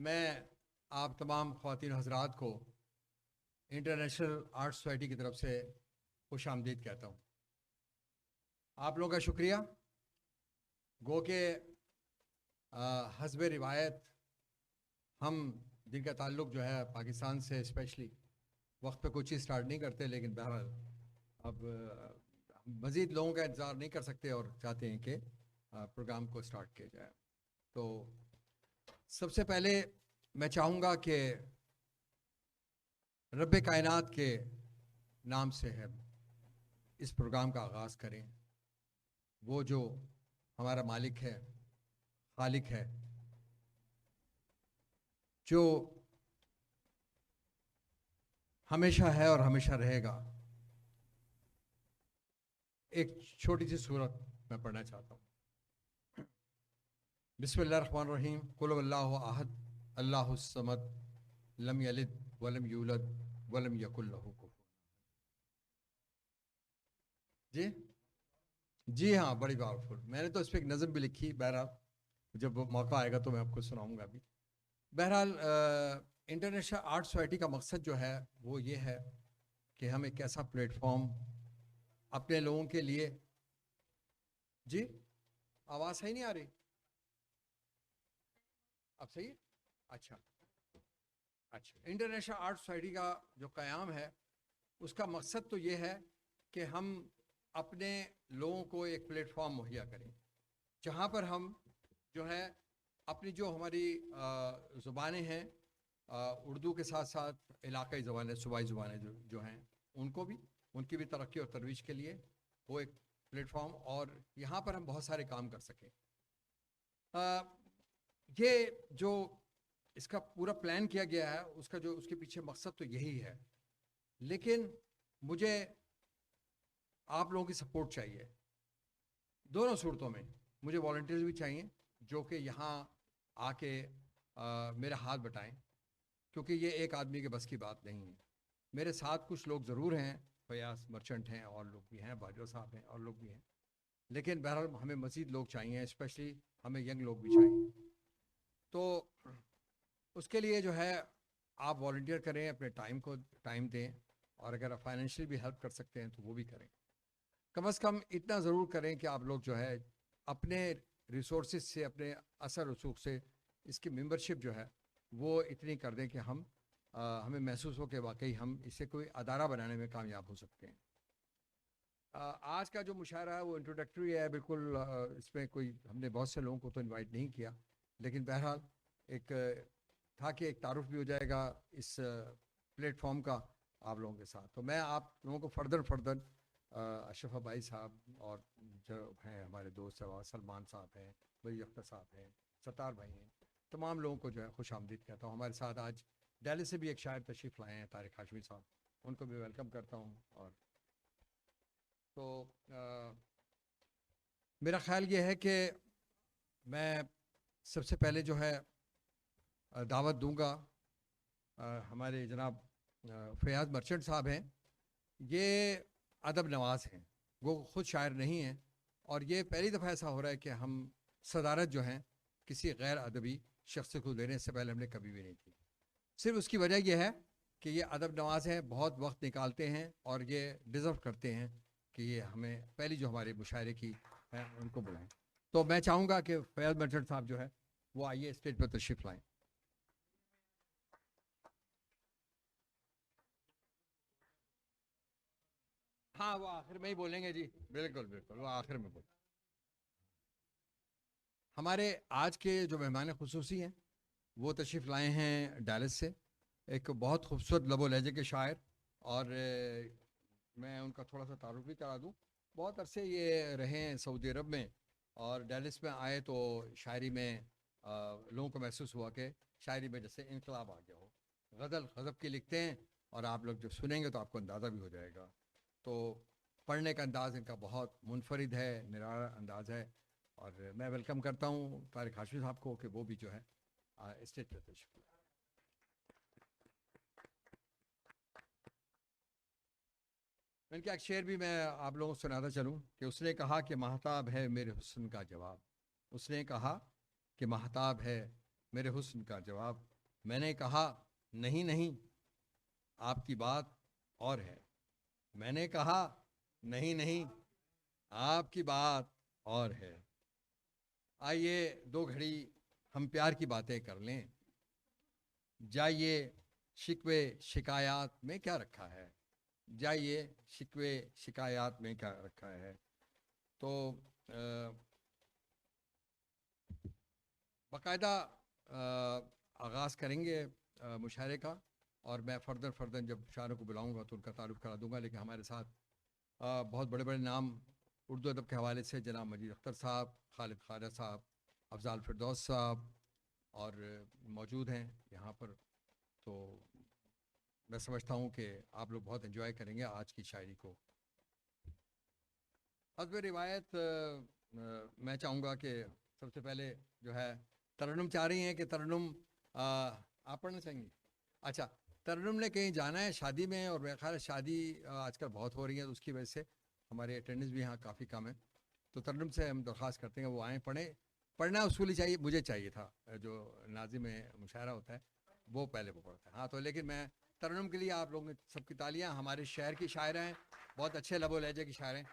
میں آپ تمام خواتین حضرات کو انٹرنیشنل آرٹ سوسائٹی کی طرف سے خوش آمدید کہتا ہوں. آپ لوگوں کا شکریہ. گو کہ حسب روایت ہم جن کا تعلق جو ہے پاکستان سے اسپیشلی وقت پہ کوئی چیز سٹارٹ نہیں کرتے، لیکن بہرحال اب مزید لوگوں کا انتظار نہیں کر سکتے اور چاہتے ہیں کہ پروگرام کو سٹارٹ کیا جائے. تو سب سے پہلے میں چاہوں گا کہ رب کائنات کے نام سے ہے اس پروگرام کا آغاز کریں. وہ جو ہمارا مالک ہے، خالق ہے، جو ہمیشہ ہے اور ہمیشہ رہے گا. ایک چھوٹی سی سورت میں پڑھنا چاہتا ہوں. بسم اللہ الرحمن الرحیم. قل هو اللہ احد اللہ الصمد لم یلد ولم یولد ولم یکن لہ کفوا. جی ہاں، بڑی پاورفل. میں نے تو اس پہ ایک نظم بھی لکھی. بہرحال جب موقع آئے گا تو میں آپ کو سناؤں گا بھی. بہرحال انٹرنیشنل آرٹ سوسائٹی کا مقصد جو ہے وہ یہ ہے کہ ہم ایک ایسا پلیٹ فارم اپنے لوگوں کے لیے. جی آواز صحیح نہیں آ رہی؟ اب صحیح ہے؟ اچھا. انٹرنیشنل آرٹ سوسائٹی کا جو قیام ہے اس کا مقصد تو یہ ہے کہ ہم اپنے لوگوں کو ایک پلیٹ فارم مہیا کریں جہاں پر ہم جو ہے اپنی جو ہماری زبانیں ہیں، اردو کے ساتھ ساتھ علاقائی زبانیں، صوبائی زبانیں جو ہیں ان کو بھی، ان کی بھی ترقی اور ترویج کے لیے وہ ایک پلیٹ فارم، اور یہاں پر ہم بہت سارے کام کر سکیں. یہ جو اس کا پورا پلان کیا گیا ہے اس کے پیچھے مقصد تو یہی ہے. لیکن مجھے آپ لوگوں کی سپورٹ چاہیے دونوں صورتوں میں. مجھے والنٹیئرز بھی چاہیے جو کہ یہاں آ کے میرا ہاتھ بٹائیں، کیونکہ یہ ایک آدمی کے بس کی بات نہیں ہے. میرے ساتھ کچھ لوگ ضرور ہیں، فیاض مرچنٹ ہیں اور لوگ بھی ہیں، باجوہ صاحب ہیں اور لوگ بھی ہیں، لیکن بہرحال ہمیں مزید لوگ چاہیے، اسپیشلی ہمیں ینگ لوگ بھی چاہیے. تو اس کے لیے جو ہے آپ والنٹیئر کریں، اپنے ٹائم دیں، اور اگر آپ فائنینشلی بھی ہیلپ کر سکتے ہیں تو وہ بھی کریں. کم از کم اتنا ضرور کریں کہ آپ لوگ جو ہے اپنے ریسورسز سے، اپنے اثر رسوخ سے اس کی ممبرشپ جو ہے وہ اتنی کر دیں کہ ہمیں محسوس ہو کہ واقعی ہم اسے کوئی ادارہ بنانے میں کامیاب ہو سکتے ہیں. آج کا جو مشاعرہ ہے وہ انٹروڈکٹری ہے بالکل. اس میں کوئی ہم نے بہت سے لوگوں کو تو انوائٹ نہیں کیا، لیکن بہرحال ایک تھا کہ ایک تعارف بھی ہو جائے گا اس پلیٹ فارم کا آپ لوگوں کے ساتھ. تو میں آپ لوگوں کو فردر اشرف بھائی صاحب اور جو ہیں ہمارے دوست سلمان صاحب ہیں، ولی اختر صاحب ہیں، ستار بھائی ہیں، تمام لوگوں کو جو ہے خوش آمدید کہتا ہوں. ہمارے ساتھ آج دہلی سے بھی ایک شاعر تشریف لائے ہیں، طارق ہاشمی صاحب، ان کو بھی ویلکم کرتا ہوں. اور تو میرا خیال یہ ہے کہ میں سب سے پہلے جو ہے دعوت دوں گا ہمارے جناب فیاض مرچنٹ صاحب ہیں. یہ ادب نواز ہیں، وہ خود شاعر نہیں ہیں، اور یہ پہلی دفعہ ایسا ہو رہا ہے کہ ہم صدارت جو ہیں کسی غیر ادبی شخص کو دینے سے پہلے ہم نے کبھی بھی نہیں کی. صرف اس کی وجہ یہ ہے کہ یہ ادب نواز ہیں، بہت وقت نکالتے ہیں، اور یہ ڈیزرو کرتے ہیں کہ یہ ہمیں پہلی جو ہمارے مشاعرے کی ہیں ان کو بلائیں. تو میں چاہوں گا کہ فیاض مرچنٹ صاحب جو ہے وہ آئیے اسٹیج پر تشریف لائیں. ہاں وہ آخر میں ہی بولیں گے. جی بالکل وہ آخر میں بولیں. ہمارے آج کے جو مہمان خصوصی ہیں وہ تشریف لائے ہیں ڈیلس سے، ایک بہت خوبصورت لب و لہجے کے شاعر، اور میں ان کا تھوڑا سا تعارف بھی کرا دوں. بہت عرصے یہ رہے ہیں سعودی عرب میں، اور ڈیلس میں آئے تو شاعری میں لوگوں کو محسوس ہوا کہ شاعری میں جیسے انقلاب آ گیا ہو. غزل غضب کی لکھتے ہیں، اور آپ لوگ جب سنیں گے تو آپ کو اندازہ بھی ہو جائے گا. تو پڑھنے کا انداز ان کا بہت منفرد ہے، نرالا انداز ہے. اور میں ویلکم کرتا ہوں طارق ہاشمی صاحب کو کہ وہ بھی جو ہے اسٹیج پہ تشریف لائیں. ان کا ایک شعر بھی میں آپ لوگوں کو سناتا چلوں کہ اس نے کہا کہ مہتاب ہے میرے حسن کا جواب. اس نے کہا کہ مہتاب ہے میرے حسن کا جواب، میں نے کہا نہیں نہیں آپ کی بات اور ہے. میں نے کہا نہیں نہیں آپ کی بات اور ہے. آئیے 2 گھڑی ہم پیار کی باتیں کر لیں. جائیے شکوے شکایات میں کیا رکھا ہے. جائیے شکوے شکایات میں کیا رکھا ہے. تو باقاعدہ آغاز کریں گے مشاعرے کا, اور میں فردر جب شاعروں کو بلاؤں گا تو ان کا تعارف کرا دوں گا. لیکن ہمارے ساتھ بہت بڑے بڑے نام اردو ادب کے حوالے سے جناب مجید اختر صاحب, خالد خواجہ صاحب, افضال فردوس صاحب اور موجود ہیں یہاں پر. تو میں سمجھتا ہوں کہ آپ لوگ بہت انجوائے کریں گے آج کی شاعری کو. حسب روایت میں چاہوں گا کہ سب سے پہلے جو ہے ترنم چاہ رہی ہیں کہ ترنم آپ پڑھنا چاہیں گی. اچھا, ترنم نے کہیں جانا ہے شادی میں, اور میرا خیال ہے شادی آج کل بہت ہو رہی ہے, تو اس کی وجہ سے ہمارے اٹینڈنس بھی یہاں کافی کم ہے. تو ترنم سے ہم درخواست کرتے ہیں وہ آئیں, پڑھیں. پڑھنا اصولی چاہیے, مجھے چاہیے تھا, جو ناظم مشاعرہ ہوتا ہے وہ پہلے وہ پڑھتا ہے. ہاں تو لیکن میں ترنم کے لیے آپ لوگوں نے سب کی تالیاں. ہمارے شہر کی شاعرہ ہیں, بہت اچھے لب و لہجے کی شاعر ہیں.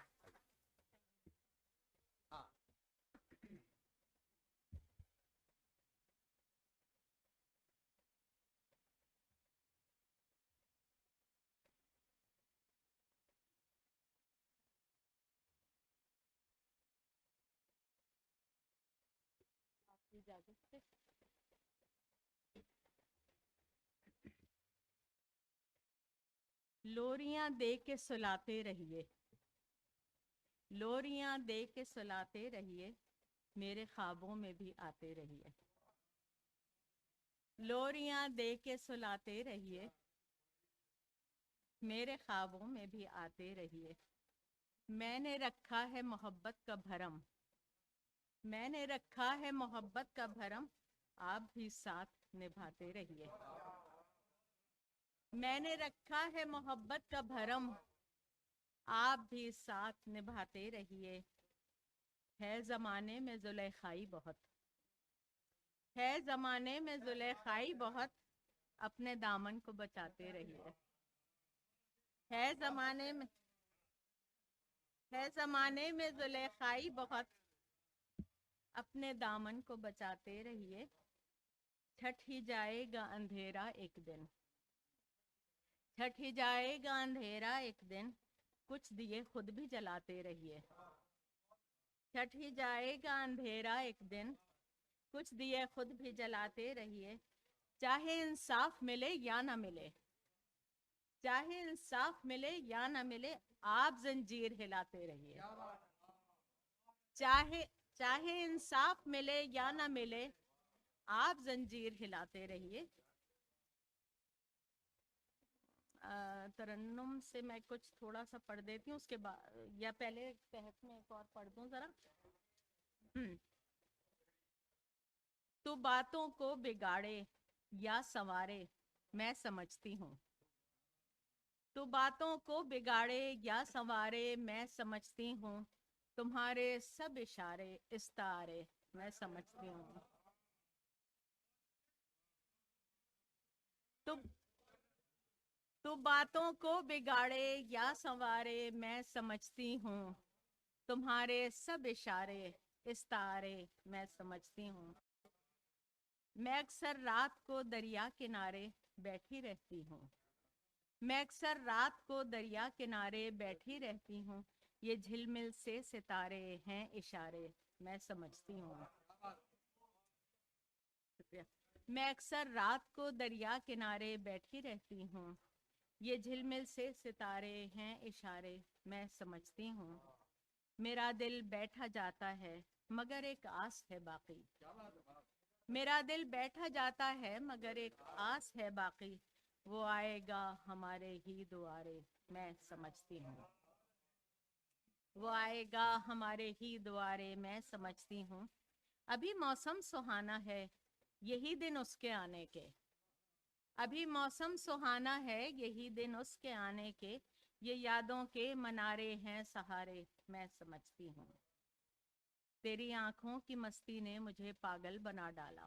لوریاں دے کے سلاتے رہیے, لوریاں دے کے سلاتے رہیے, میرے خوابوں میں بھی آتے رہیے. لوریاں دے کے سلاتے رہیے, میرے خوابوں میں بھی آتے رہیے. میں نے رکھا ہے محبت کا بھرم, میں نے رکھا ہے محبت کا بھرم, آپ بھی ساتھ نبھاتے رہیے. میں نے رکھا ہے محبت کا بھرم, آپ بھی ساتھ نبھاتے رہیے. ہے زمانے میں زلیخائی بہت, ہے زمانے میں زلیخائی بہت, اپنے دامن کو بچاتے رہیے. ہے زمانے میں, ہے زمانے میں زلیخائی بہت, اپنے دامن کو بچاتے رہیے. چھٹ ہی جائے گا اندھیرا ایک دن, چھٹ ہی جائے گا اندھیرا ایک دن, کچھ دیے خود بھی جلاتے رہیے. چھٹ ہی جائے گا اندھیرا ایک دن, کچھ دیے خود بھی جلاتے رہیے. چاہے انصاف ملے یا نہ ملے, چاہے انصاف ملے یا نہ ملے, آپ زنجیر ہلاتے رہیے. چاہے انصاف ملے یا نہ ملے, آپ زنجیر ہلاتے رہیے. ترنم سے میں کچھ تھوڑا سا پڑھ دیتی ہوں, اس کے بعد یا پہلے تحت میں ایک اور پڑھ دوں ذرا. تو باتوں کو بگاڑے یا سنوارے میں سمجھتی ہوں, تو باتوں کو بگاڑے یا سنوارے میں سمجھتی ہوں, تمہارے سب اشارے استعارے میں سمجھتی ہوں. تو باتوں کو بگاڑے یا سنوارے میں سمجھتی ہوں, تمہارے سب اشارے استعارے میں سمجھتی ہوں. میں اکثر رات کو دریا کنارے بیٹھی رہتی ہوں, میں اکثر رات کو دریا کنارے بیٹھی رہتی ہوں, یہ جھلمل سے ستارے ہیں اشارے میں سمجھتی ہوں. شکریہ. میں اکثر رات کو دریا کنارے بیٹھی رہتی ہوں, یہ جھلمل سے ستارے ہیں اشارے میں سمجھتی ہوں. میرا دل بیٹھا جاتا ہے مگر ایک آس ہے باقی, میرا دل بیٹھا جاتا ہے مگر ایک آس ہے باقی, وہ آئے گا ہمارے ہی دوارے میں سمجھتی ہوں. وہ آئے گا ہمارے ہی دوارے میں سمجھتی ہوں. ابھی موسم سہانا ہے یہی دن اس کے آنے کے, ابھی موسم سہانا ہے یہی دن اس کے آنے کے, یہ یادوں کے منارے ہیں سہارے میں سمجھتی ہوں. تیری آنکھوں کی مستی نے مجھے پاگل بنا ڈالا,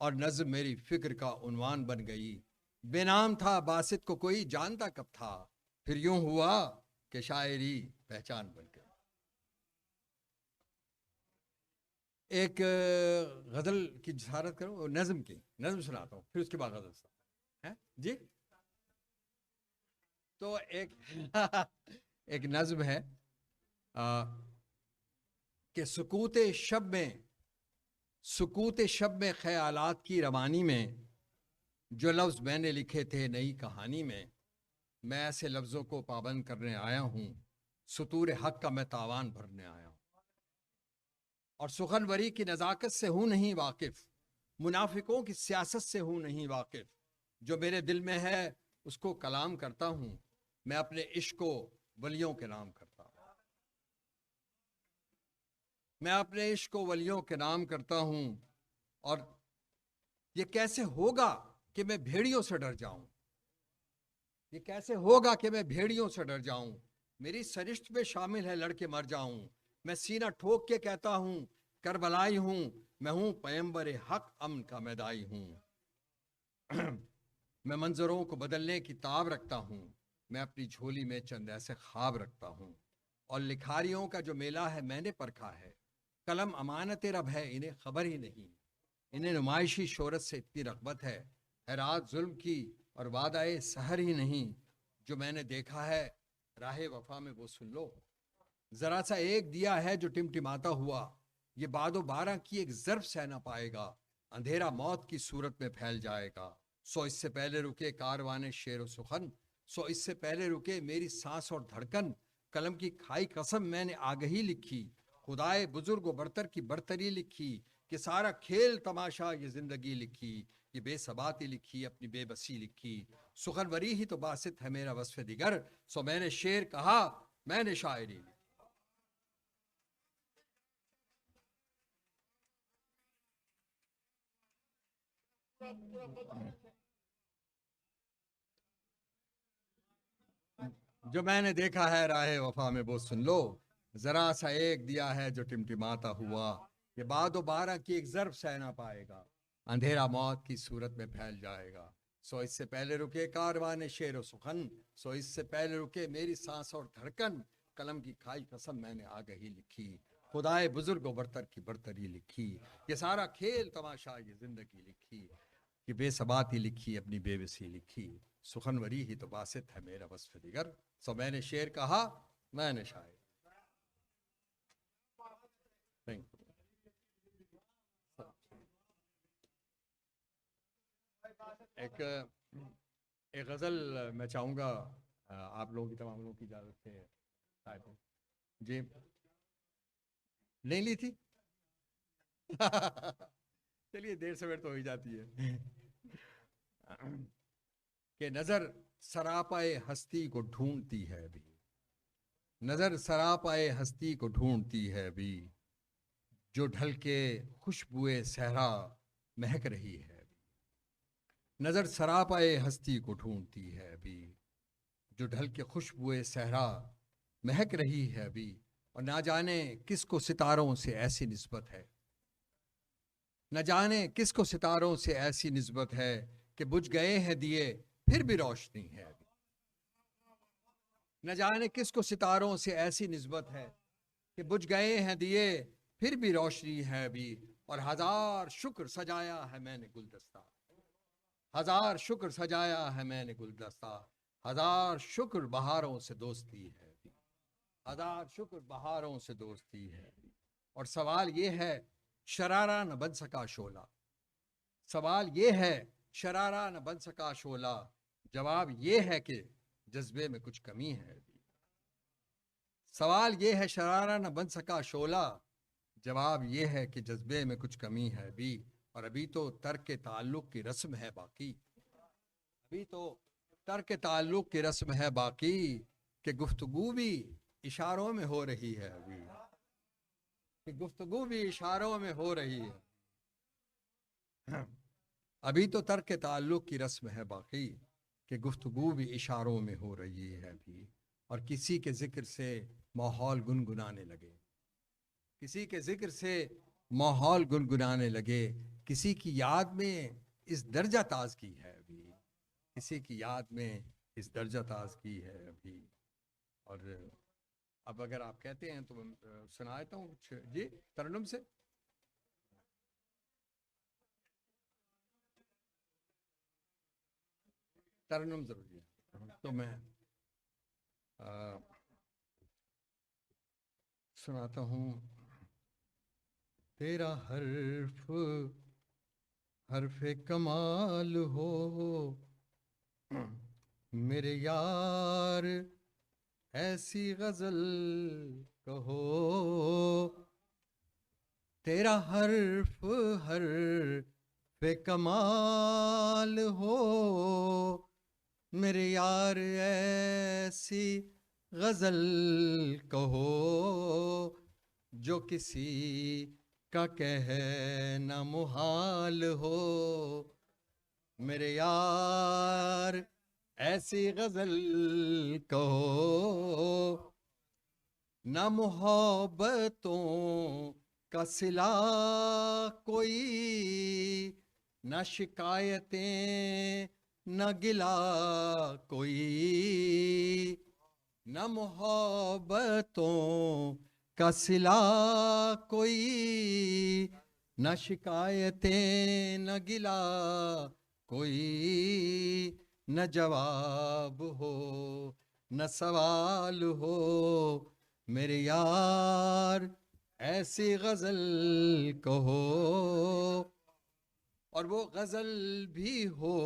اور نظم میری فکر کا عنوان بن گئی. بے نام تھا باسط کو کوئی جانتا کب تھا, پھر یوں ہوا کہ شاعری پہچان بن گئی. ایک غزل کی جسارت کروں, نظم کی نظم سناتا ہوں, پھر اس کے بعد غزل سناتا ہوں. جی تو ایک نظم ہے کہ سکوت شب میں خیالات کی روانی میں جو لفظ میں نے لکھے تھے نئی کہانی میں ایسے لفظوں کو پابند کرنے آیا ہوں, سطور حق کا میں تاوان بھرنے آیا ہوں. اور سخنوری کی نزاکت سے ہوں نہیں واقف, منافقوں کی سیاست سے ہوں نہیں واقف. جو میرے دل میں ہے اس کو کلام کرتا ہوں, میں اپنے عشق کو ولیوں کے نام کرتا ہوں. میں اپنے عشق کو ولیوں کے نام کرتا ہوں. اور یہ کیسے ہوگا کہ میں بھیڑیوں سے ڈر جاؤں, یہ کیسے ہوگا کہ میں بھیڑیوں سے ڈر جاؤں. میری سرشت میں شامل ہے لڑکے مر جاؤں. میں سینہ ٹھوک کے کہتا ہوں کربلائی ہوں, میں ہوں پیمبر حق امن کا میدائی ہوں. میں منظروں کو بدلنے کی تاب رکھتا ہوں, میں اپنی جھولی میں چند ایسے خواب رکھتا ہوں. اور لکھاریوں کا جو میلہ ہے میں نے پرکھا ہے, قلم امانت رب ہے انہیں خبر ہی نہیں. انہیں نمائشی شہرت سے اتنی رغبت ہے رات ظلم کی اور وعدہ سحر ہی نہیں. جو میں نے دیکھا ہے راہ وفا میں وہ سن لو, ذرا سا ایک دیا ہے جو ٹمٹماتا ہوا, یہ باد و بارہ کی ایک ضرب سہ نہ پائے گا, اندھیرا موت کی صورت میں پھیل جائے گا. سو اس سے پہلے رکے کاروان شعر و سخن, سو اس سے پہلے رکے میری سانس اور دھڑکن. قلم کی کھائی قسم میں نے آگہی لکھی, خدائے بزرگ و برتر کی برتری لکھی. کہ سارا کھیل تماشا یہ زندگی لکھی, یہ بے ثباتی لکھی اپنی بے بسی لکھی. سخنوری ہی تو باسط ہے میرا وصف دیگر, سو میں نے شعر کہا میں نے شاعری لکھی. جو میں نے دیکھا ہے راہ وفا میں وہ سن لو, ذرا سا ایک دیا ہے جو ٹمٹماتا ہوا, یہ باد و بارہ کی ایک ضرب سہ نہ پائے گا, اندھیرا موت کی صورت میں پھیل جائے گا. سو اس سے پہلے رکے کاروان شعر و سخن, سو اس سے پہلے رکے میری سانس اور دھڑکن. قلم کی کھائی قسم میں نے آگہی لکھی, خدائے بزرگ و برتر کی برتری لکھی. یہ سارا کھیل تماشا یہ زندگی لکھی, یہ بے ثباتی لکھی اپنی بے بسی لکھی. سخنوری ہی تو باسط ہے میرا وصف دیگر, سو میں نے شعر کہا میں نے شاعر. ایک غزل میں چاہوں گا آپ لوگوں کی تمام لوگوں کی اجازت سے. جی نہیں لی تھی چلیے دیر سویر تو ہو ہی جاتی ہے. کہ نظر سراپائے ہستی کو ڈھونڈتی ہے ابھی, نظر سراپائے ہستی کو ڈھونڈتی ہے ابھی, جو ڈھل کے خوشبوئے صحرا مہک رہی ہے ابھی. نظر سراپائے ہستی کو ڈھونڈتی ہے ابھی, جو ڈھل کے خوشبوئے صحرا مہک رہی ہے ابھی. اور نہ جانے کس کو ستاروں سے ایسی نسبت ہے, نہ جانے کس کو ستاروں سے ایسی نسبت ہے کہ بجھ گئے ہیں دیے پھر بھی روشنی ہے ابھی. نہ جانے کس کو ستاروں سے ایسی نسبت ہے کہ بجھ گئے ہیں دیے پھر بھی روشنی ہے ابھی. اور ہزار شکر سجایا ہے میں نے گلدستہ, ہزار شکر سجایا ہے میں نے گلدستہ, ہزار شکر بہاروں سے دوستی ہے ابھی, ہزار شکر بہاروں سے دوستی ہے ابھی. اور سوال یہ ہے شرارہ نہ بن سکا شعلہ, سوال یہ ہے شرارہ نہ بن سکا شعلہ, جواب یہ ہے کہ جذبے میں کچھ کمی ہے ابھی. سوال یہ ہے شرارہ نہ بن سکا شعلہ, جواب یہ ہے کہ جذبے میں کچھ کمی ہے ابھی. اور ابھی تو ترک تعلق کی رسم ہے باقی, ابھی تو ترک تعلق کی رسم ہے باقی, کہ گفتگو بھی اشاروں میں ہو رہی ہے ابھی, کہ گفتگو بھی اشاروں میں ہو رہی ہے. ابھی تو ترک تعلق کی رسم ہے باقی, کہ گفتگو بھی اشاروں میں ہو رہی ہے ابھی. اور کسی کے ذکر سے ماحول گنگنانے لگے, کسی کے ذکر سے ماحول گنگنانے لگے, کسی کی یاد میں اس درجہ تاز کی ہے ابھی، کسی کی یاد میں اس درجہ تاز کی ہے ابھی. اور اب اگر آپ کہتے ہیں تو میں سنا دیتا ہوں کچھ. جی ترنم سے. ترنم ضروری ہے تو میں سناتا ہوں. تیرا حرف کمال ہو میرے یار، ایسی غزل کہو. تیرا حرف کمال ہو میرے یار، ایسی غزل کہو جو کسی کا کہنا محال ہو. میرے یار ایسی غزل کہو، نہ محبتوں کا صلہ کوئی، نہ شکایتیں نہ گلا کوئی. نہ محبتوں کا صلہ کوئی، نہ شکایتیں نہ گلا کوئی. نہ جواب ہو نہ سوال ہو میرے یار، ایسی غزل کہو. اور وہ غزل بھی ہو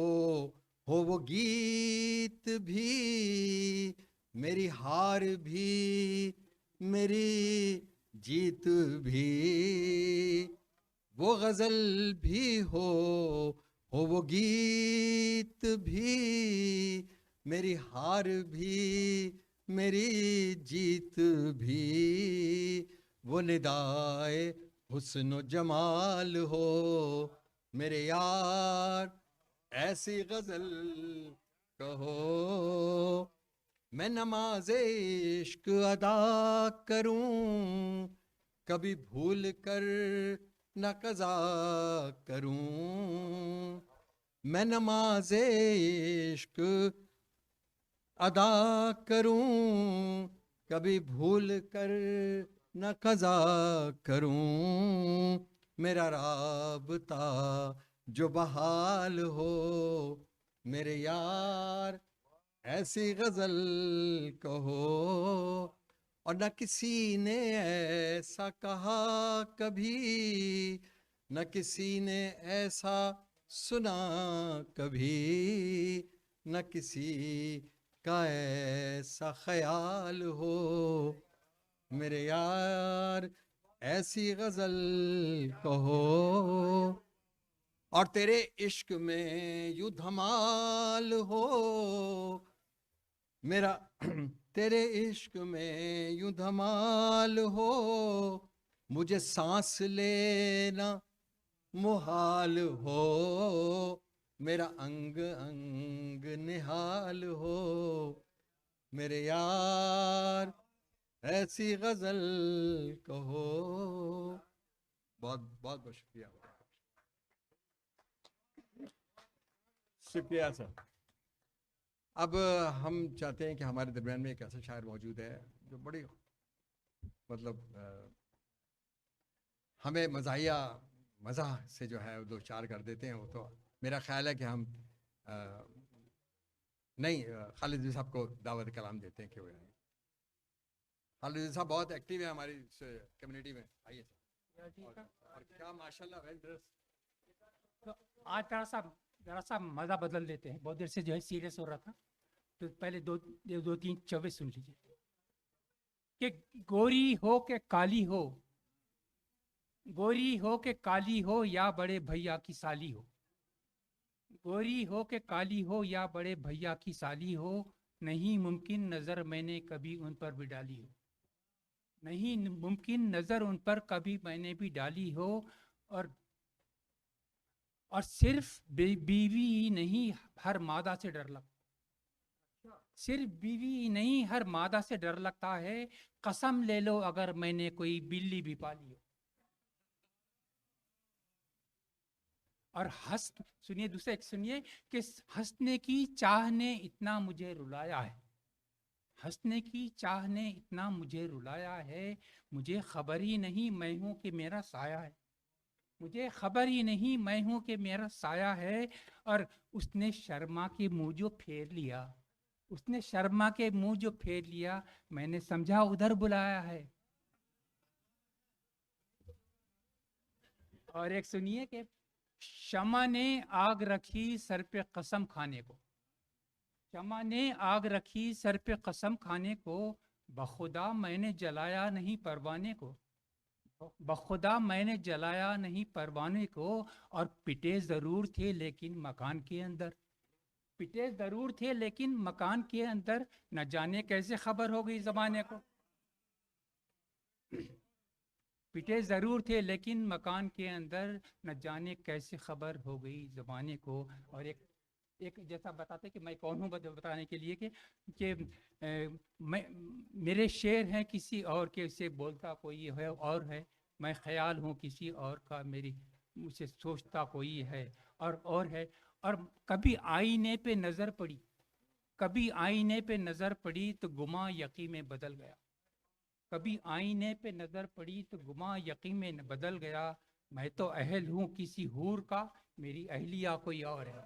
وہ گیت بھی، میری ہار بھی میری جیت بھی. وہ غزل بھی ہو وہ گیت بھی، میری ہار بھی میری جیت بھی. وہ ندائے حسن و جمال ہو میرے یار، ایسی غزل کہو. میں نماز عشق ادا کروں، کبھی بھول کر نہ قضا کروں. میں نماز عشق ادا کروں، کبھی بھول کر نہ قضا کروں. میرا رابطہ جو بحال ہو میرے یار، ایسی غزل کہو. اور نہ کسی نے ایسا کہا کبھی، نہ کسی نے ایسا سنا کبھی، نہ کسی کا ایسا خیال ہو میرے یار، ایسی غزل کہو. اور تیرے عشق میں یوں دھمال ہو میرا، تیرے عشق میں یوں دھمال ہو، مجھے سانس لینا محال ہو. میرا انگ انگ نہال ہو میرے یار، ایسی غزل کہو. بہت بہت بہت شکریہ. شکریہ سر. اب ہم چاہتے ہیں کہ ہمارے درمیان میں ایک ایسا شاعر موجود ہے جو بڑی مطلب ہمیں مزاح سے جو ہے دو چار کر دیتے ہیں. وہ تو میرا خیال ہے کہ ہم نہیں خالد جی صاحب کو دعوت کلام دیتے ہیں کہ وہ خالد جی صاحب بہت ایکٹیو ہے ہماری کمیونٹی میں. آئیے اور کیا ماشاءاللہ ویل ڈریس. تو آج ذرا سا مزہ بدل دیتے ہیں. بہت دیر سے جو ہے سیریس ہو رہا تھا، تو پہلے دو تین چوبے سن لیجیے. کہ گوری ہو کہ کالی ہو، گوری ہو کہ کالی ہو یا بڑے بھیا کی سالی ہو، گوری ہو کہ کالی ہو یا بڑے بھیا کی سالی ہو، نہیں ممکن نظر میں نے کبھی ان پر بھی ڈالی ہو، نہیں ممکن نظر ان پر کبھی میں نے بھی ڈالی ہو. اور صرف بیوی ہی نہیں ہر مادہ سے ڈر لگتا، صرف بیوی ہی نہیں ہر مادہ سے ڈر لگتا ہے. قسم لے لو اگر میں نے کوئی بلی بھی پالی ہو. اور سنیے دوسرا ایک سنیے کہ ہنسنے کی چاہ نے اتنا مجھے رلایا ہے، ہنسنے کی چاہ نے اتنا مجھے رلایا ہے، مجھے خبر ہی نہیں میں ہوں کہ میرا سایہ ہے، مجھے خبر ہی نہیں میں ہوں کہ میرا سایہ ہے، اور اس نے شرما کے منہ جو پھیر لیا، اس نے شرما کے منہ جو پھیر لیا، میں نے سمجھا ادھر بلایا ہے۔ اور ایک سنیے کہ شمع نے آگ رکھی سر پہ قسم کھانے کو، شمع نے آگ رکھی سر پہ قسم کھانے کو، بخدا میں نے جلایا نہیں پروانے کو، بخدا میں نے جلایا نہیں پروانے کو، اور پٹے ضرور تھے لیکن مکان کے اندر، پٹے ضرور تھے لیکن مکان کے اندر، نہ جانے کیسے خبر ہو گئی زمانے کو، پٹے ضرور تھے لیکن مکان کے اندر، نہ جانے کیسے خبر ہو گئی زمانے کو۔ اور ایک جیسا بتاتے کہ میں کون ہوں، بتانے کے لیے کہ میرے شعر ہیں کسی اور کے، سے بولتا کوئی ہے اور ہے، میں خیال ہوں کسی اور کا، میری مجھے سوچتا کوئی ہے اور ہے۔ اور کبھی آئینے پہ نظر پڑی، کبھی آئینے پہ نظر پڑی تو گما یقین میں بدل گیا، کبھی آئینے پہ نظر پڑی تو گما یقین میں بدل گیا، میں تو اہل ہوں کسی حور کا، میری اہلیہ کوئی اور ہے۔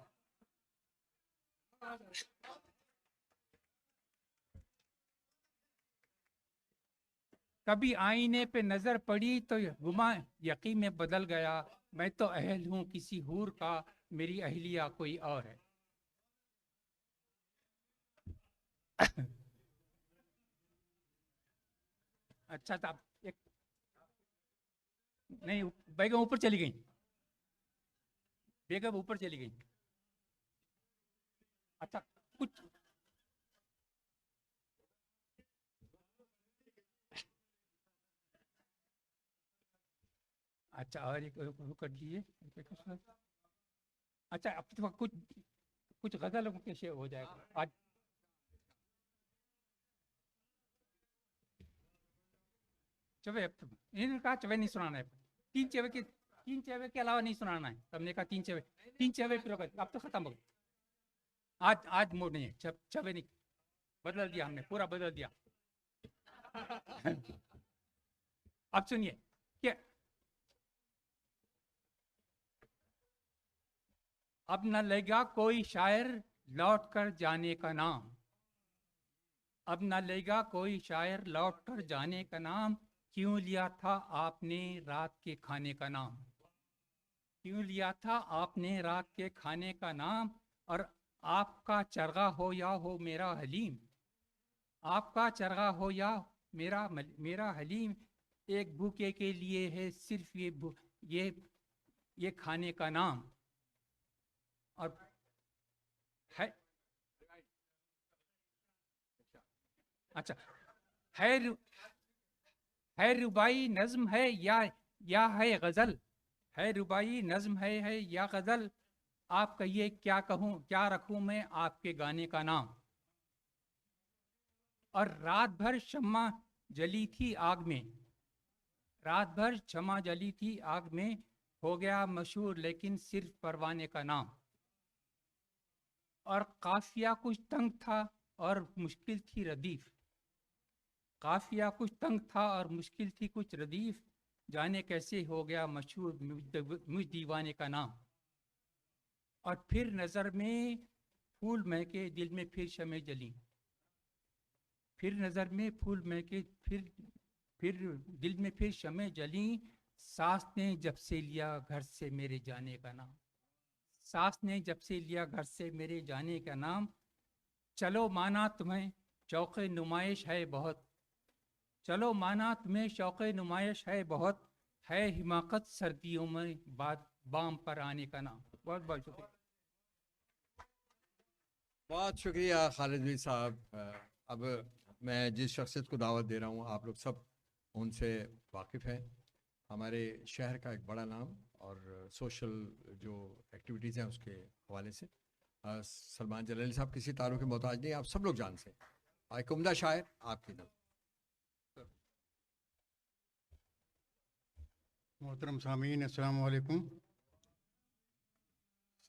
کبھی آئینے پہ نظر پڑی تو گما یقین میں بدل گیا، میں تو اہل ہوں کسی حور کا، میری اہلیہ کوئی اور ہے۔ اچھا تھا ایک نہیں، بیگم اوپر چلی گئی، بیگم اوپر چلی گئی۔ اچھا کچھ اچھا اور ایک کر لیجیے۔ اچھا اب کچھ غزل کے شعر ہو جائے گا آج۔ چوے انہوں نے کہا چوے نہیں سنانا ہے، تین چوے کے علاوہ نہیں سنانا ہے، ہم نے کہا تین چوے پھر اب تو ختم ہو گیا، آج موڈ نہیں ہے چوے نہیں، بدل دیا ہم نے، پورا بدل دیا۔ اب سنیے کہ اب نہ لے گا کوئی شاعر لوٹ کر جانے کا نام، اب نہ لے گا کوئی شاعر لوٹ کر جانے کا نام، کیوں لیا تھا آپ نے رات کے کھانے کا نام، کیوں لیا تھا آپ نے رات کے کھانے کا نام، اور آپ کا چرغا ہو یا ہو میرا حلیم، آپ کا چرغا ہو یا میرا حلیم، ایک بھوکے کے لیے ہے صرف یہ کھانے کا نام۔ اور اچھا ہے ربائی نظم ہے یا ہے غزل، ہے ربائی نظم ہے یا غزل، آپ کہیے کیا کہوں کیا رکھوں میں آپ کے گانے کا نام، اور رات بھر شمع جلی تھی آگ میں، رات بھر شمع جلی تھی آگ میں، ہو گیا مشہور لیکن صرف پروانے کا نام، اور قافیہ کچھ تنگ تھا اور مشکل تھی ردیف، قافیہ کچھ تنگ تھا اور مشکل تھی کچھ ردیف، جانے کیسے ہو گیا مشہور مجھ دیوانے کا نام، اور پھر نظر میں پھول مہکے دل میں پھر شمع جلی، پھر نظر میں پھول مہکے پھر دل میں پھر شمع جلی، ساس نے جب سے لیا گھر سے میرے جانے کا نام، ساس نے جب سے لیا گھر سے میرے جانے کا نام، چلو مانا تمہیں شوق نمائش ہے بہت، چلو مانا تمہیں شوق نمائش ہے بہت، ہے حماقت سردیوں میں بام پر آنے کا نام۔ بہت بہت شکریہ۔ بہت شکریہ خالد بھی صاحب۔ اب میں جس شخصیت کو دعوت دے رہا ہوں آپ لوگ سب ان سے واقف ہیں، ہمارے شہر کا ایک بڑا نام اور سوشل جو ایکٹیویٹیز ہیں اس کے حوالے سے سلمان جلالی صاحب کسی تعارف کے محتاج نہیں، آپ سب لوگ جانتے ہیں، ایک عمدہ شاعر آپ کی طرف۔ محترم سامعین السلام علیکم۔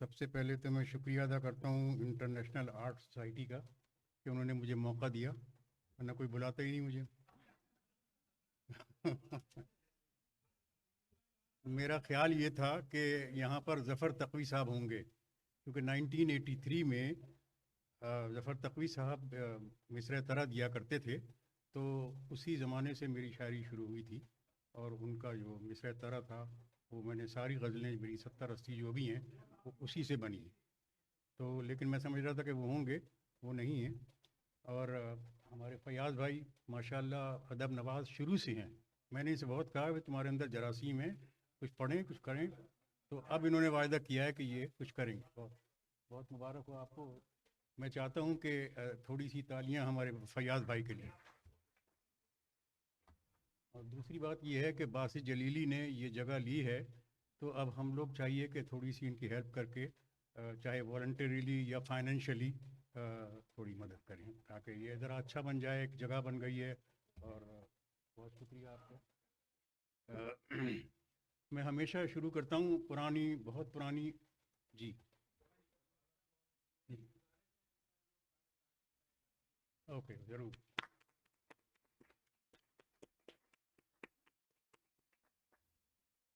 سب سے پہلے تو میں شکریہ ادا کرتا ہوں انٹرنیشنل آرٹ سوسائٹی کا کہ انہوں نے مجھے موقع دیا، ورنہ کوئی بلاتا ہی نہیں مجھے. میرا خیال یہ تھا کہ یہاں پر ظفر تقوی صاحب ہوں گے، کیونکہ 1983 میں ظفر تقوی صاحب مصرع طرح دیا کرتے تھے، تو اسی زمانے سے میری شاعری شروع ہوئی تھی، اور ان کا جو مصرع طرح تھا وہ میں نے ساری غزلیں میری 70-80 جو بھی ہیں وہ اسی سے بنی ہیں. تو لیکن میں سمجھ رہا تھا کہ وہ ہوں گے، وہ نہیں ہیں. اور ہمارے فیاض بھائی ماشاءاللہ ادب نواز شروع سے ہیں. میں نے ان سے بہت کہا کہ تمہارے اندر جراثیم ہے، کچھ پڑھیں کچھ کریں، تو اب انہوں نے وعدہ کیا ہے کہ یہ کچھ کریں گے. بہت مبارک ہو آپ کو. میں چاہتا ہوں کہ تھوڑی سی تالیاں ہمارے فیاض بھائی کے لیے. اور دوسری بات یہ ہے کہ باسط جلیلی نے یہ جگہ لی ہے، تو اب ہم لوگ چاہیے کہ تھوڑی سی ان کی ہیلپ کر کے چاہے والنٹریلی یا فائنینشلی تھوڑی مدد کریں تاکہ یہ ذرا اچھا بن جائے. ایک جگہ بن گئی ہے، اور بہت شکریہ آپ کا. میں ہمیشہ شروع کرتا ہوں پرانی، بہت پرانی. جی اوکے، ضرور.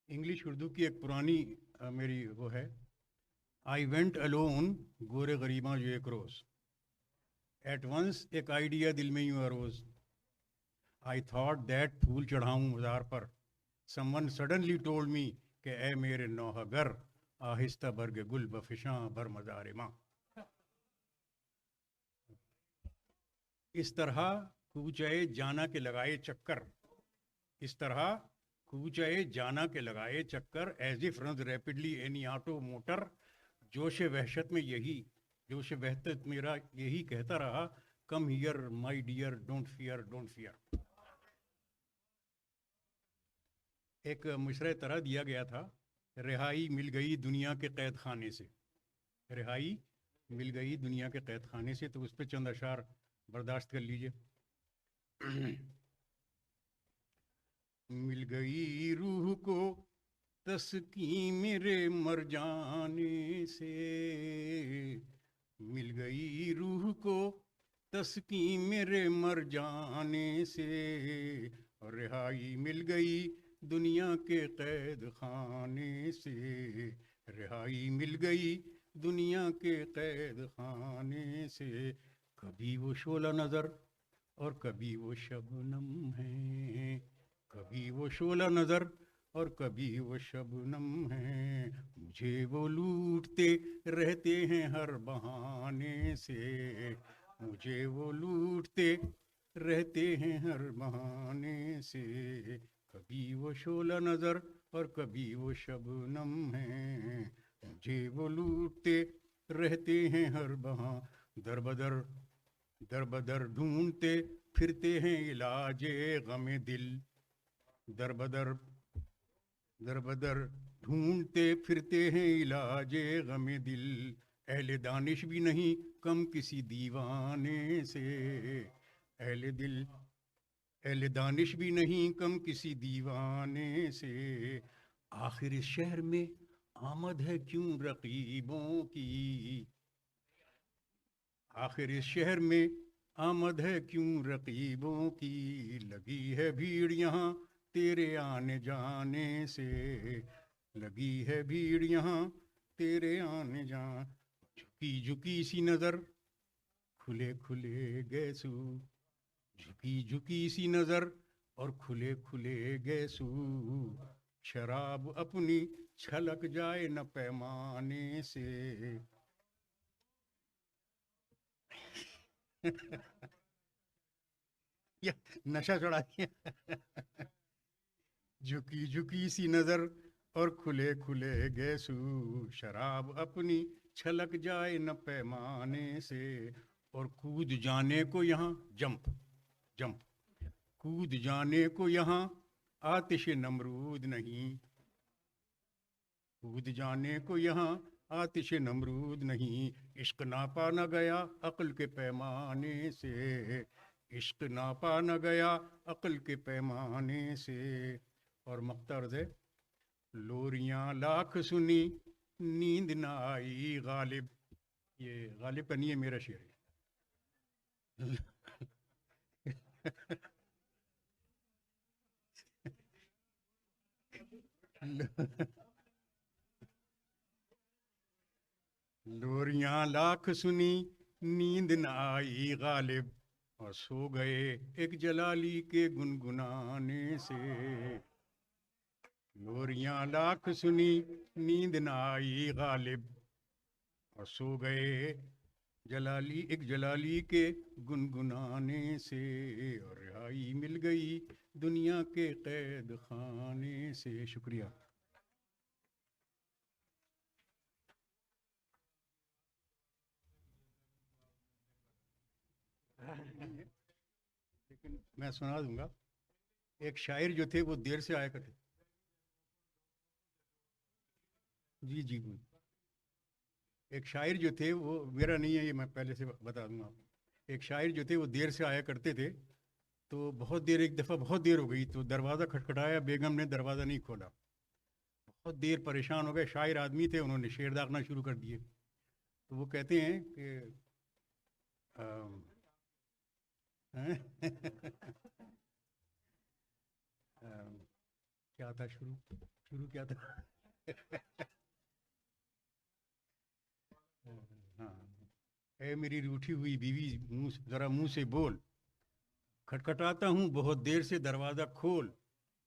انگلش اردو کی ایک پرانی میری وہ ہے. آئی وینٹ الون، گورے غریباں جو ایک روز. ایٹ ونس ایک آئیڈیا دل میں یوں اروز. آئی تھاٹ دیٹ پھول چڑھاؤں مزار پر. Someone suddenly told me کہ اے میرے نوحہ گر، آہستہ برگ گل بفشاں بر مزار ماں. اس طرح کوچے جانا کے لگائے چکر، اس طرح کوچے جانا کے لگائے چکر. As if runs rapidly any auto motor. جوش وحشت میں یہی، جوش وحدت میرا یہی کہتا رہا، come here my dear don't fear don't fear. ایک مشرع طرح دیا گیا تھا، رہائی مل گئی دنیا کے قید خانے سے. رہائی مل گئی دنیا کے قید خانے سے، تو اس پہ چند اشعار برداشت کر لیجئے. مل گئی روح کو تسکین میرے مر جانے سے، مل گئی روح کو تسکین میرے مر جانے سے، اور رہائی مل گئی دنیا کے قید خانے سے. رہائی مل گئی دنیا کے قید خانے سے. کبھی وہ شعلہ نظر اور کبھی وہ شبنم ہے، کبھی وہ شعلہ نظر اور کبھی وہ شبنم ہے. مجھے وہ لوٹتے رہتے ہیں ہر بہانے سے، مجھے وہ لوٹتے رہتے ہیں ہر بہانے سے. کبھی وہ شعلہ نظر اور کبھی وہ شبنم ہے، مجھے وہ لوٹتے رہتے ہیں ہر بہاں. در بدر در بدر ڈھونڈتے پھرتے ہیں علاج غم دل. در بدر در بدر ڈھونڈتے پھرتے ہیں علاج غم دل. اہل دانش بھی نہیں کم کسی دیوانے سے، اہل دل اہل دانش بھی نہیں کم کسی دیوانے سے. آخر اس شہر میں آمد ہے کیوں رقیبوں کی، آخر اس شہر میں آمد ہے کیوں رقیبوں کی. لگی ہے بھیڑ یہاں تیرے آنے جانے سے، لگی ہے بھیڑ یہاں تیرے آنے جانے. جھکی جھکی سی نظر کھلے کھلے گیسو، جھکی جھکی سی نظر اور کھلے کھلے گیسو. شراب اپنی چھلک جائے نہ پیمانے سے. نشہ چڑھا دیا. جھکی جھکی سی نظر اور کھلے کھلے گیسو. شراب اپنی چھلک جائے نہ پیمانے سے. اور کود جانے کو یہاں جمپ جمپ، کود جانے کو یہاں آتش نمرود نہیں، کود جانے کو یہاں آتش نمرود نہیں. عشق ناپا نہ گیا عقل کے پیمانے سے، عشق ناپا نہ گیا عقل کے پیمانے سے. اور مقطع عرض ہے، لوریاں لاکھ سنی نیند نہ آئی غالب. یہ غالب کا نہیں ہے، میرا شعر ہے. لوریاں لاکھ سنی نیند نہ آئی غالب، اور سو گئے ایک جلالی کے گنگنانے سے. لوریاں لاکھ سنی نیند نہ آئی غالب، اور سو گئے ایک جلالی کے گنگنانے سے. اور رہائی مل گئی دنیا کے قید خانے سے. شکریہ. لیکن میں سنا دوں گا. ایک شاعر جو تھے وہ دیر سے آیا کرتے. جی جی. ایک شاعر جو تھے، وہ میرا نہیں ہے یہ، میں پہلے سے بتا دوں گا آپ کو. ایک شاعر جو تھے وہ دیر سے آیا کرتے تھے. تو بہت دیر، ایک دفعہ بہت دیر ہو گئی تو دروازہ کھٹکھٹایا، بیگم نے دروازہ نہیں کھولا. بہت دیر پریشان ہو گئے. شاعر آدمی تھے، انہوں نے شعر داغنا شروع کر دیے. تو وہ کہتے ہیں کہ کیا تھا شروع کیا تھا؟ ہاں. اے میری روٹھی ہوئی بیوی ذرا منہ سے بول، کھٹکھٹاتا ہوں بہت دیر سے دروازہ کھول.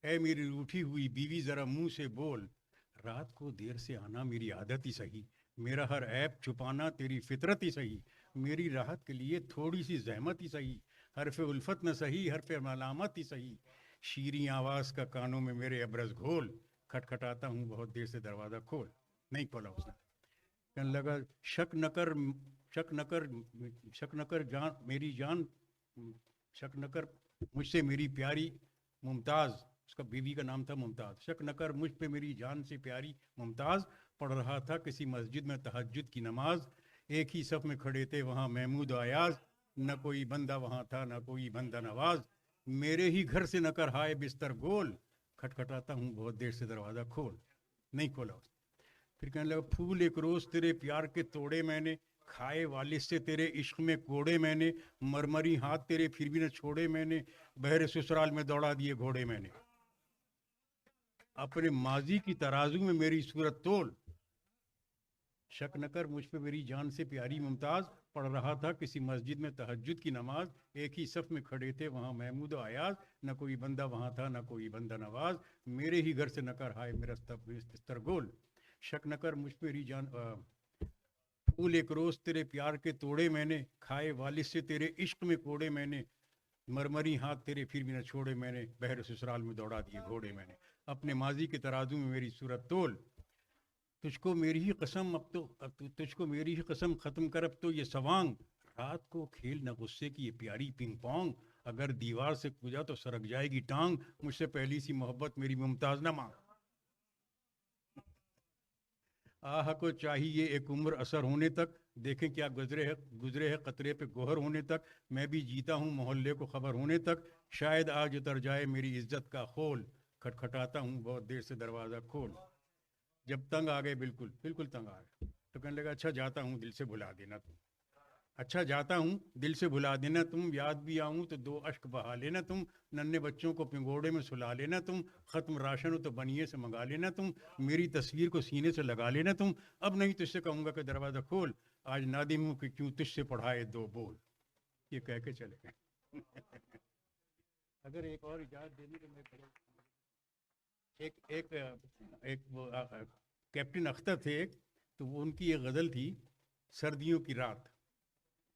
اے میری روٹھی ہوئی بیوی ذرا منہ سے بول، رات کو دیر سے آنا میری عادت ہی سہی، میرا ہر عیب چھپانا تیری فطرت ہی سہی، میری راحت کے لیے تھوڑی سی زحمت ہی سہی، حرف الفت نہ سہی حرف ملامت ہی سہی، شیریں آواز کا کانوں میں میرے ابرز گھول، کھٹکھٹاتا ہوں بہت دیر سے دروازہ کھول. نہیں کھولا اس نے. کہنے لگا شک نہ کر جان میری جان، شک نہ کر مجھ سے میری پیاری ممتاز. اس کا بیوی کا نام تھا ممتاز. شک نہ کر مجھ پہ میری جان سے پیاری ممتاز، پڑھ رہا تھا کسی مسجد میں تہجد کی نماز، ایک ہی صف میں کھڑے تھے وہاں محمود و ایاز، نہ کوئی بندہ وہاں تھا نہ کوئی بندہ نواز، میرے ہی گھر سے نہ کر ہائے بستر گول، کھٹکھٹاتا ہوں بہت دیر سے دروازہ کھول. نہیں کھولا. پھر کہنے لگا پھول ایک روز تیرے پیار کے توڑے میں نے، کھائے والد سے تیرے عشق میں کوڑے میں نے، مرمری ہاتھ تیرے پھر بھی نہ چھوڑے میں نے، بہر سسرال میں دوڑا دیے گھوڑے میں نے، اپنے ماضی کی ترازو میں میری صورت تول، شک نہ کر مجھ پہ میری جان سے پیاری ممتاز، پڑھ رہا تھا کسی مسجد میں تہجد کی نماز، ایک ہی صف میں کھڑے تھے وہاں محمود و ایاز، نہ کوئی بندہ وہاں تھا نہ کوئی بندہ نواز، میرے ہی گھر سے نہ کر ہائے میرا بستر گول، شک نہ کر مجھ پہ میری جان. پھول ایک روز تیرے پیار کے توڑے میں نے، کھائے والد سے تیرے عشق میں کوڑے میں نے، مرمری ہاتھ تیرے پھر بھی نہ چھوڑے میں نے، بہر سسرال میں دوڑا دیے گھوڑے میں نے، اپنے ماضی کے ترازو میں میری صورت تول، تجھ کو میری ہی قسم ختم کر اب تو یہ سوانگ، رات کو کھیل نہ غصے کی یہ پیاری پنگ پونگ، اگر دیوار سے کودا تو سرک جائے گی ٹانگ، مجھ سے پہلی سی محبت میری ممتاز نہ مانگ. آہ کو چاہیے ایک عمر اثر ہونے تک، دیکھیں کیا گزرے ہے قطرے پہ گوہر ہونے تک، میں بھی جیتا ہوں محلے کو خبر ہونے تک، شاید آج اتر جائے میری عزت کا خول، کھٹکھٹاتا ہوں بہت دیر سے دروازہ کھول. جب تنگ آ گئے، بالکل تنگ آ گئے، تو کہنے لگا اچھا جاتا ہوں دل سے بھلا دینا تم، اچھا جاتا ہوں دل سے بھلا دینا تم، یاد بھی آؤں تو دو اشک بہا لینا تم، ننھے بچوں کو پنگوڑے میں سلا لینا تم، ختم راشن ہو تو بنیے سے منگا لینا تم، میری تصویر کو سینے سے لگا لینا تم، اب نہیں تجھ سے کہوں گا کہ دروازہ کھول، آج نادم ہوں کہ کیوں تجھ سے پڑھائے دو بول. یہ کہہ کے چلے گئے. اگر ایک اور اجازت دینی تو میں ایک کیپٹن اختر تھے ایک، تو وہ ان کی ایک غزل تھی سردیوں کی رات،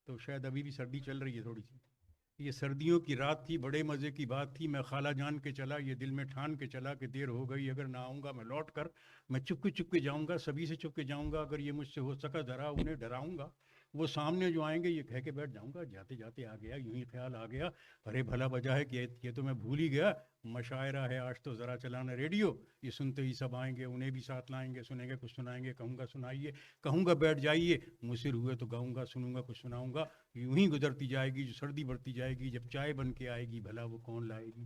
تو شاید ابھی بھی سردی چل رہی ہے تھوڑی سی. یہ سردیوں کی رات تھی بڑے مزے کی بات تھی، میں خالہ جان کے چلا یہ دل میں ٹھان کے چلا کہ دیر ہو گئی اگر نہ آؤں گا میں لوٹ کر، میں چپ کے جاؤں گا سبھی سے چپ کے جاؤں گا، اگر یہ مجھ سے ہو سکا ذرا انہیں ڈراؤں گا، وہ سامنے جو آئیں گے یہ کہہ کے بیٹھ جاؤں گا، جاتے جاتے آ گیا یوں ہی خیال آ گیا، ارے بھلا بجا ہے کہ یہ تو میں بھول ہی گیا، مشاعرہ ہے آج تو ذرا چلانا ریڈیو، یہ سنتے ہی سب آئیں گے انہیں بھی ساتھ لائیں گے، سنیں گے کچھ سنائیں گے، کہوں گا سنائیے، کہوں گا بیٹھ جائیے، مصر ہوئے تو گاؤں گا سنوں گا کچھ سناؤں گا، یوں ہی گزرتی جائے گی جو سردی بڑھتی جائے گی، جب چائے بن کے آئے گی بھلا وہ کون لائے گی،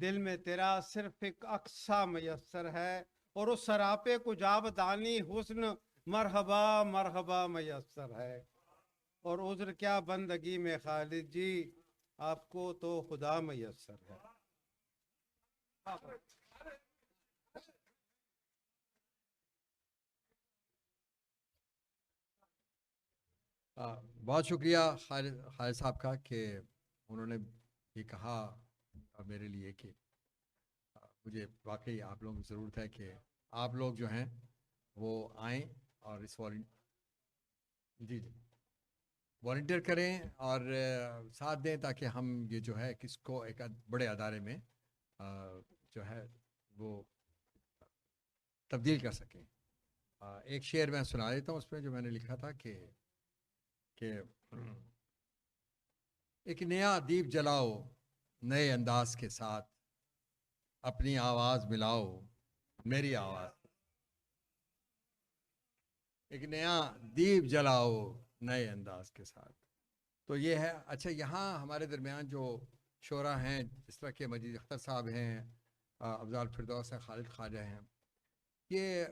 دل میں تیرا صرف ایک اقصا میسر ہے، اور اس سراپے کو جاودانی حسن مرحبا مرحبا میسر ہے۔ اور عذر کیا بندگی میں خالد جی، آپ کو تو خدا میسر ہے۔ بہت شکریہ خالد صاحب کا کہ انہوں نے یہ کہا میرے لیے کہ مجھے واقعی آپ لوگوں کی ضرورت ہے کہ آپ لوگ جو ہیں وہ آئیں اور اس جی والنٹیئر کریں اور ساتھ دیں، تاکہ ہم یہ جو ہے کس کو ایک بڑے ادارے میں جو ہے وہ تبدیل کر سکیں۔ ایک شعر میں سنا دیتا ہوں اس میں جو میں نے لکھا تھا کہ ایک نیا دیپ جلاؤ نئے انداز کے ساتھ، اپنی آواز ملاؤ میری آواز، ایک نیا دیپ جلاؤ نئے انداز کے ساتھ۔ تو یہ ہے۔ اچھا، یہاں ہمارے درمیان جو شعراء ہیں جس طرح کہ مجید اختر صاحب ہیں، افضال فردوس ہیں، خالد خواجہ ہیں، یہ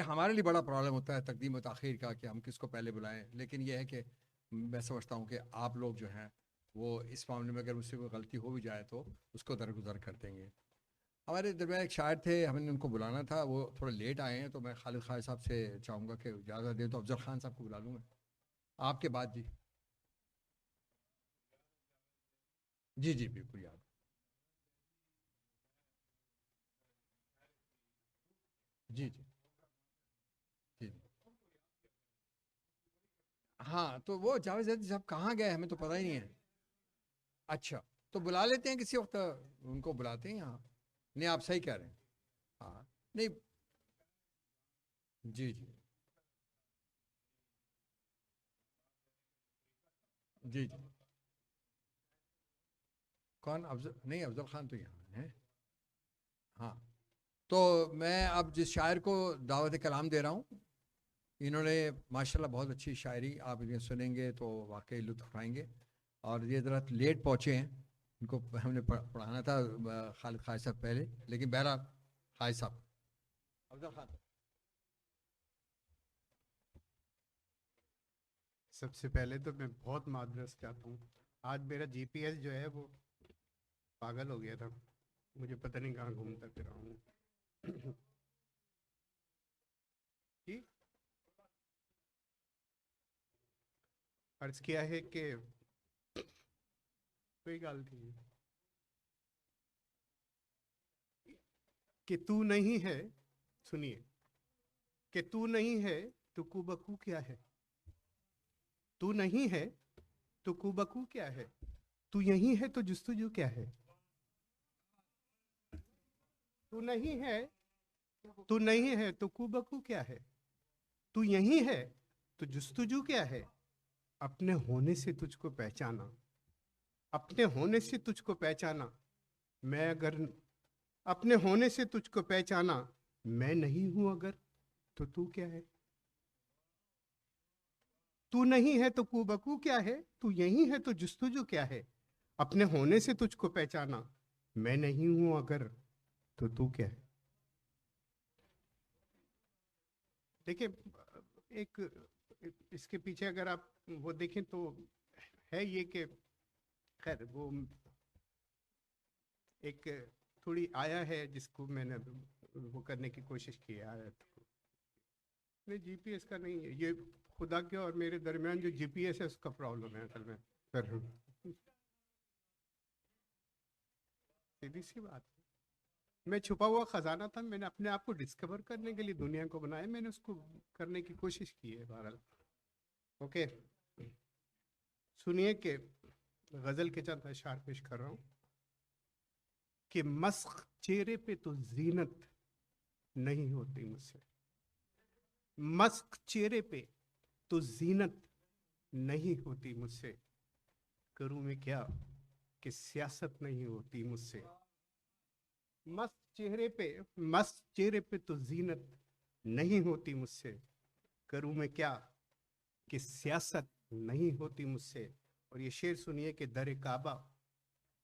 ہمارے لیے بڑا پرابلم ہوتا ہے تقدیم و تاخیر کا کہ ہم کس کو پہلے بلائیں، لیکن یہ ہے کہ میں سمجھتا ہوں کہ آپ لوگ جو ہیں وہ اس معاملے میں اگر مجھ سے کوئی غلطی ہو بھی جائے تو اس کو درگزر کر دیں گے۔ ہمارے درمیان ایک شاعر تھے، ہم نے ان کو بلانا تھا، وہ تھوڑا لیٹ آئے ہیں، تو میں خالد خواجہ صاحب سے چاہوں گا کہ اجازت دیں تو افضل خان صاحب کو بلا لوں میں آپ کے بعد۔ جی جی بالکل یاد۔ جی جی جی ہاں، تو وہ جاوید زیدی صاحب کہاں گئے ہمیں تو پتہ ہی نہیں ہے۔ اچھا، تو بلا لیتے ہیں کسی وقت، ان کو بلاتے ہیں یہاں۔ نہیں، آپ صحیح کہہ رہے ہیں۔ ہاں نہیں، جی جی جی جی کون؟ افضل نہیں، افضل خان تو یہاں ہیں۔ ہاں، تو میں اب جس شاعر کو دعوت کلام دے رہا ہوں، انہوں نے ماشاءاللہ بہت اچھی شاعری، آپ انہیں سنیں گے تو واقعی لطف اٹھائیں گے، اور یہ ذرا لیٹ پہنچے ہیں، ان کو ہم نے پڑھانا تھا خالد خواجہ صاحب پہلے، لیکن بہرحال خواجہ صاحب افضل خان۔ سب سے پہلے تو میں بہت معذرت چاہتا ہوں، آج میرا جی پی ایس جو ہے وہ پاگل ہو گیا تھا، مجھے پتہ نہیں کہاں گھومتا پھر رہا ہوں۔ جی، عرض کیا ہے کہ کوئی گل نہیں کہ تو نہیں ہے، سنیے، کہ تو نہیں ہے تو کو بکو کیا ہے، تو نہیں ہے تو کو بکو کیا ہے، تو یہی ہے تو جستجو کیا ہے، تو نہیں ہے تو کو بکو کیا ہے، تو یہی ہے تو جستجو کیا ہے، اپنے ہونے سے تجھ کو پہچانا، اپنے ہونے سے تجھ کو پہچانا، میں اگر اپنے ہونے سے تجھ کو پہچانا، میں نہیں ہوں اگر تو کیا ہے، تو نہیں ہے تو کو بکو کیا ہے، تو یہی ہے تو جستجو کیا ہے، اپنے ہونے سے تجھ کو پہچانا، میں نہیں ہوں اگر تو کیا ہے۔ دیکھیں، ایک اس کے پیچھے اگر آپ وہ دیکھیں تو ہے یہ کہ خیر وہ ایک تھوڑی آیا ہے جس کو میں نے وہ کرنے کی کوشش کی ہے، نہیں جی پی ایس کا نہیں ہے یہ، خدا کے اور میرے درمیان جو جی پی ایس ہے اس کا پرابلم ہے اصل میں، سیدھی سی بات ہے، میں چھپا ہوا خزانہ تھا، میں نے اپنے آپ کو ڈسکور کرنے کے لیے دنیا کو بنایا، میں نے اس کو کرنے کی کوشش کی ہے بہرحال۔ اوکے، سنیے کہ غزل کے چند اشعار پیش کر رہا ہوں کہ مسخ چہرے پہ تو زینت نہیں ہوتی مجھ سے، مسخ چہرے پہ تو زینت نہیں ہوتی مجھ سے، کروں میں کیا کہ سیاست نہیں ہوتی مجھ سے، مسخ چہرے پہ تو زینت نہیں ہوتی مجھ سے، کروں میں کیا کہ سیاست نہیں ہوتی مجھ سے۔ اور یہ شعر سنیے کہ در کعبہ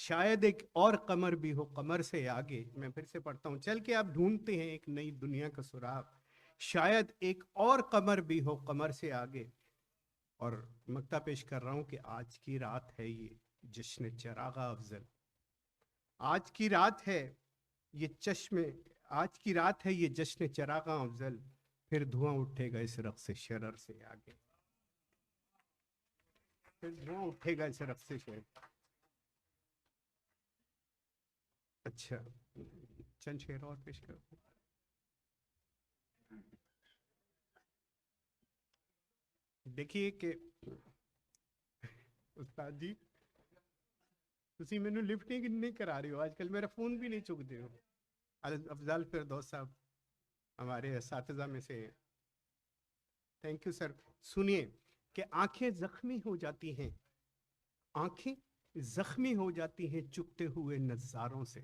شاید ایک اور قمر بھی ہو قمر سے آگے. میں پھر سے پڑھتا ہوں. چل کے آپ ڈھونڈتے ہیں ایک نئی دنیا کا سراغ. شاید ایک اور قمر بھی ہو قمر سے آگے. اور مقطع پیش کر رہا ہوں کہ آج کی رات ہے یہ جشن چراغا افضل. آج کی رات ہے آج کی رات ہے یہ جشن چراغا افضل. پھر دھواں اٹھے گا اس رقص شرر سے آگے. پھر دھواں اٹھے گا اس رقص شرر. اچھا چند شعر اور پیش کرو. دیکھیے کہ استاد جی تسی مینوں لفٹنگ نہیں کرا رہی ہو. آج کل میرا فون بھی نہیں چک دے ہو. افضل فردوس صاحب ہمارے اساتذہ میں سے ہیں. Thank you sir. سنیے کہ آنکھیں زخمی ہو جاتی ہیں. آنکھیں زخمی ہو جاتی ہیں چپتے ہوئے نظاروں سے.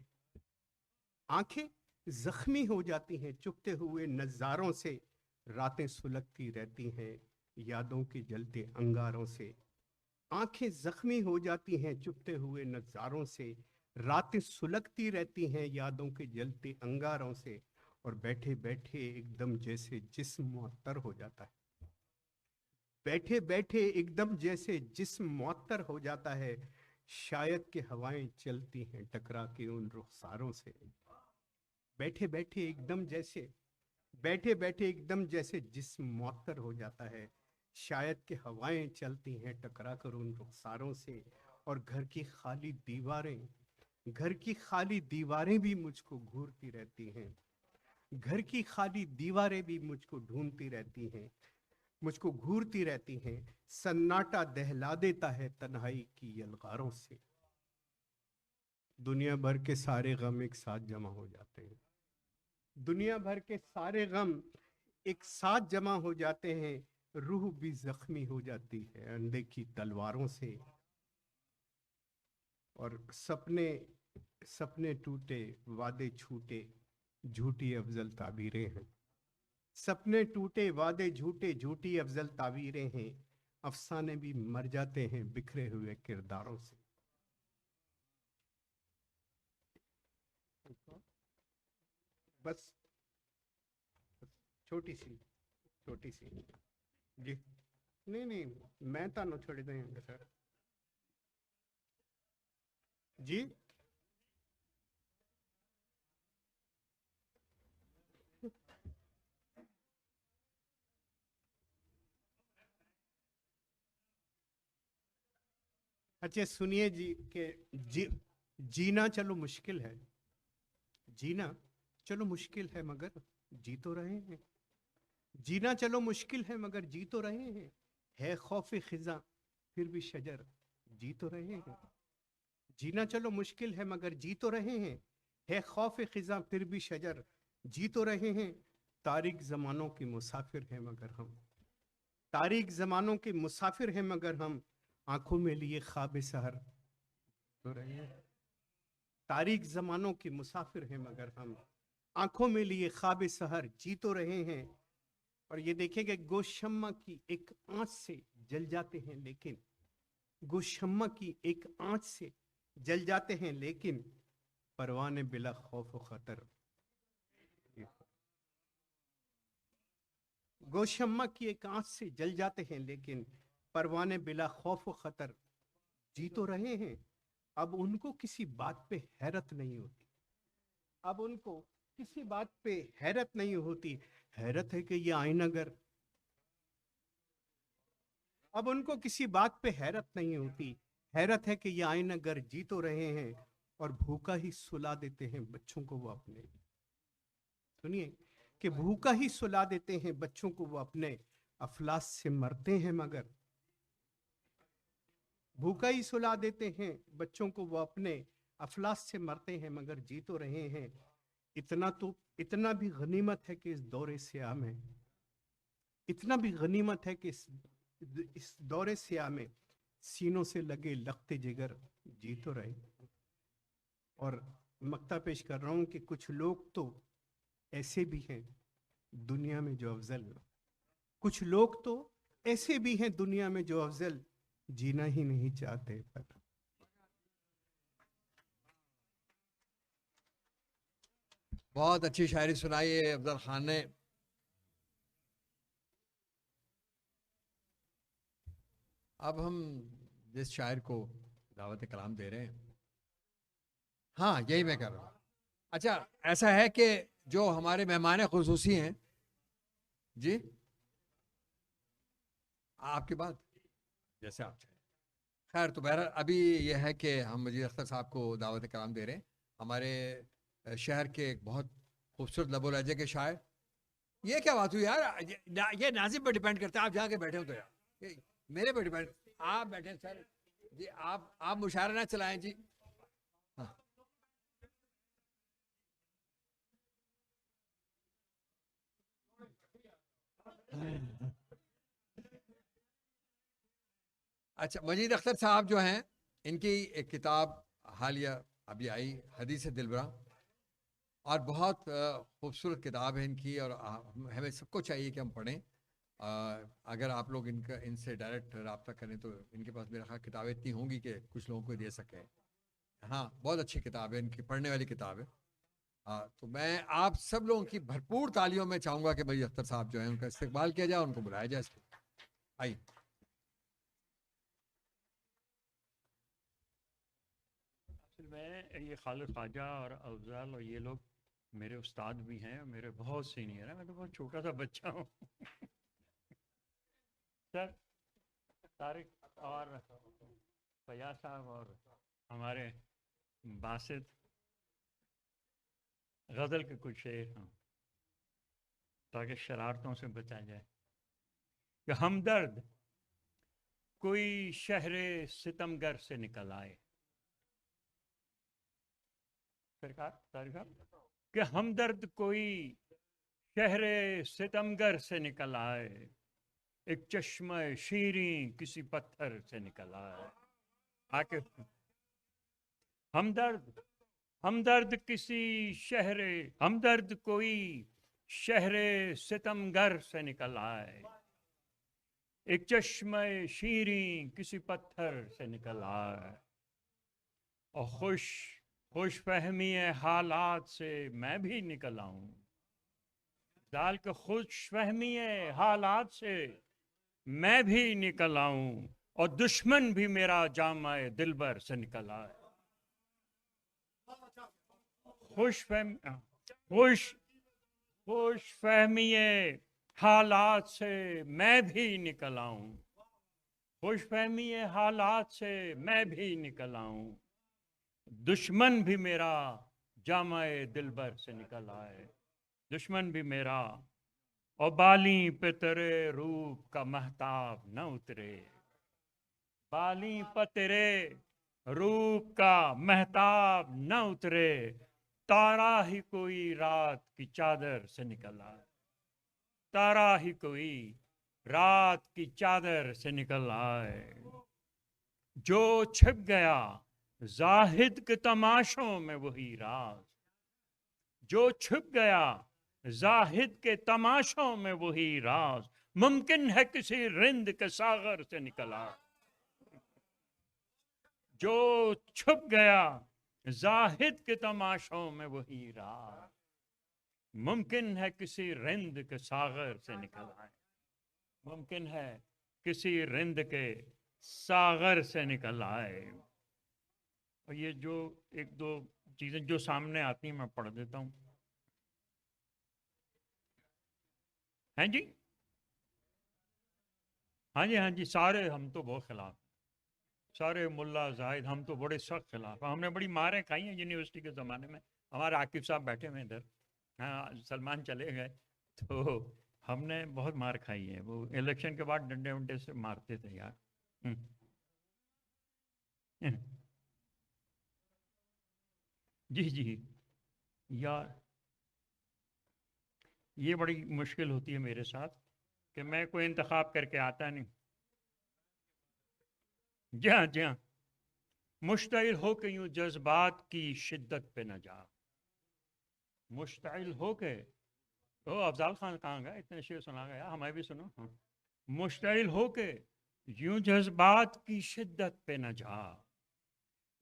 آنکھیں زخمی ہو جاتی ہیں چپتے ہوئے نظاروں سے. راتیں سلگتی رہتی ہیں یادوں کے جلتے انگاروں سے. آنکھیں زخمی ہو جاتی ہیں چپتے ہوئے نظاروں سے. راتیں سلگتی رہتی ہیں یادوں کے جلتے انگاروں سے. اور بیٹھے بیٹھے ایک دم جیسے جسم معطر ہو جاتا ہے. بیٹھے بیٹھے ایک دم جیسے جسم معطر ہو جاتا ہے. شاید کہ ہوائیں چلتی ہیں ٹکرا کے ان رخساروں سے. بیٹھے بیٹھے ایک دم جیسے جسم معطر ہو جاتا ہے. شاید کہ ہوائیں چلتی ہیں ٹکرا کر ان رخساروں سے. اور گھر کی خالی دیواریں بھی مجھ کو گھورتی رہتی ہیں. گھر کی خالی دیواریں بھی مجھ کو ڈھونڈتی رہتی ہیں. مجھ کو گھورتی رہتی ہیں. سناٹا دہلا دیتا ہے تنہائی کی یلغاروں سے. دنیا بھر کے سارے غم ایک ساتھ جمع ہو جاتے ہیں. دنیا بھر کے سارے غم ایک ساتھ جمع ہو جاتے ہیں. روح بھی زخمی ہو جاتی ہے اندھے کی تلواروں سے. اور سپنے ٹوٹے وعدے چھوٹے جھوٹی افضل تعبیریں ہیں. سپنے ٹوٹے وعدے جھوٹے جھوٹی افضل تعبیریں ہیں. افسانے بھی مر جاتے ہیں بکھرے ہوئے کرداروں سے. بس چھوٹی سی جی نہیں میں تانوں چھوڑ دیں گے سر جی. اچھا سنیے جی کہ جینا چلو مشکل ہے. جینا چلو مشکل ہے مگر جی تو رہے ہیں. جینا چلو مشکل ہے مگر جی تو رہے ہیں. ہے خوف خزاں پھر بھی شجر جی تو رہے ہیں. جینا چلو مشکل ہے مگر جی تو رہے ہیں. ہے خوف خزاں پھر بھی شجر جی تو رہے ہیں. تاریک زمانوں کے مسافر ہیں مگر ہم. تاریک زمانوں کے مسافر ہیں مگر ہم. آنکھوں میں لیے خواب سحر تو رہے ہیں. تاریک زمانوں کے مسافر ہیں مگر ہم. آنکھوں میں لیے خواب سحر جی تو رہے ہیں. اور یہ دیکھیں کہ گوشمہ کی ایک آنچ سے جل جاتے ہیں لیکن گوشمہ کی ایک آنچ سے جل جاتے ہیں لیکن پروانے بلا خوف و خطر. گوشمہ کی ایک آنچ سے جل جاتے ہیں لیکن پروانے بلا خوف و خطر جی تو رہے ہیں. اب ان کو کسی بات پہ حیرت نہیں ہوتی. اب ان کو کسی بات پہ حیرت نہیں ہوتی. حیرت ہے کہ یہ آئینہ گر. اب ان کو کسی بات پہ حیرت نہیں ہوتی. حیرت ہے کہ یہ آئینہ گر جی تو رہے ہیں اور بھوکا ہی سلا دیتے ہیں بچوں کو وہ اپنے. سنیے کہ بھوکا ہی سلا دیتے ہیں بچوں کو وہ اپنے. افلاس سے مرتے ہیں مگر بھوکا ہی سلا دیتے ہیں بچوں کو وہ اپنے. افلاس سے مرتے ہیں مگر جی تو رہے ہیں. اتنا بھی غنیمت ہے کہ اس دور سیاہ میں اتنا بھی غنیمت ہے کہ اس دور سیاہ میں سینوں سے لگے لخت جگر جی تو رہے. اور مقطع پیش کر رہا ہوں کہ کچھ لوگ تو ایسے بھی ہیں دنیا میں جو افضل. کچھ لوگ تو ایسے بھی ہیں دنیا میں جو افضل جینا ہی نہیں چاہتے. پر بہت اچھی شاعری سنائی ہے افضل خان نے. اب ہم جس شاعر کو دعوت کلام دے رہے ہیں، ہاں یہی میں کر رہا ہوں. اچھا ایسا ہے کہ جو ہمارے مہمان خصوصی ہیں، جی آپ کی بات جیسے آپ چاہیں. خیر تو بہرحال ابھی یہ ہے کہ ہم مجید اختر صاحب کو دعوت کلام دے رہے ہیں، ہمارے شہر کے ایک بہت خوبصورت لب و لہجے کے شاعر. یہ کیا بات ہوئی یار؟ یہ ناظم پہ ڈیپینڈ کرتا ہے. آپ جا کے بیٹھے ہو تو یار یہ میرے پہ ڈیپینڈ. آپ بیٹھے سر جی، آپ مشاعرہ نہ چلائیں جی. ہاں اچھا، مجید اختر صاحب جو ہیں، ان کی ایک کتاب حالیہ ابھی آئی، حدیث دلبراں، اور بہت خوبصورت کتاب ہے ان کی، اور ہمیں سب کو چاہیے کہ ہم پڑھیں. اگر آپ لوگ ان سے ڈائریکٹ رابطہ کریں تو ان کے پاس میرا خیال کتابیں اتنی ہوں گی کہ کچھ لوگوں کو دے سکیں. ہاں بہت اچھی کتاب ہے ان کی، پڑھنے والی کتاب ہے. تو میں آپ سب لوگوں کی بھرپور تالیوں میں چاہوں گا کہ مجید اختر صاحب جو ہیں ان کا استقبال کیا جائے، ان کو بلایا جائے. آئیے. میں یہ خالد خواجہ اور افضل اور یہ لوگ میرے استاد بھی ہیں، میرے بہت سینئر ہیں. میں تو بہت چھوٹا سا بچہ ہوں. سر طارق اور فیاض صاحب اور ہمارے باسط غزل کے کچھ شعر ہیں تاکہ شرارتوں سے بچا جائے. کہ ہمدرد کوئی شہر ستمگر سے نکل آئے. کہ ہمدرد کوئی شہر ستمگر سے نکل آئے، ایک چشمہ شیریں کسی پتھر سے نکل آئے. آکے ہمدرد کسی شہر، ہمدرد کوئی شہر ستمگر سے نکل آئے، ایک چشمہ شیریں کسی پتھر سے نکل آئے. اور خوش فہمی حالات سے میں بھی نکل آؤں. دال کے خوش فہمی حالات سے میں بھی نکل آؤں، اور دشمن بھی میرا جامع دلبر سے نکل آئے. خوش فہمی حالات سے میں بھی نکل آؤں، خوش فہمی حالات سے میں بھی نکل آؤں، دشمن بھی میرا جامع دلبر سے نکل آئے. دشمن بھی میرا. اور بالیں پہ تیرے روپ کا مہتاب نہ اترے، بالیں پہ تیرے روپ کا مہتاب نہ اترے، تارا ہی کوئی رات کی چادر سے نکل آئے. تارا ہی کوئی رات کی چادر سے نکل آئے. جو چھپ گیا زاہد کے تماشوں میں وہی راز، جو چھپ گیا زاہد کے تماشوں میں وہی راز، ممکن ہے کسی رند کے ساغر سے نکل آئے. جو چھپ گیا زاہد کے تماشوں میں وہی راز، ممکن ہے کسی رند کے ساغر سے نکل آئے. ممکن ہے کسی رند کے ساغر سے نکل آئے. اور یہ جو ایک دو چیزیں جو سامنے آتی ہیں میں پڑھ دیتا ہوں. ہیں جی؟ ہاں جی سارے ہم تو بہت خلاف، سارے ملا زاہد ہم تو بڑے سخت خلاف. ہم نے بڑی ماریں کھائی ہیں یونیورسٹی کے زمانے میں. ہمارے عاقب صاحب بیٹھے ہوئے ادھر، ہاں سلمان چلے گئے تو ہم نے بہت مار کھائی ہے. وہ الیکشن کے بعد ڈنڈے ونڈے سے مارتے تھے یار. جی یار یہ بڑی مشکل ہوتی ہے میرے ساتھ کہ میں کوئی انتخاب کر کے آتا نہیں. جی ہاں مشتعل ہو کے یوں جذبات کی شدت پہ نہ جا. مشتعل ہو کے افضل خان کہاں گیا؟ اتنے شعر سنا گیا، ہمیں بھی سنو. مشتعل ہو کے یوں جذبات کی شدت پہ نہ جا،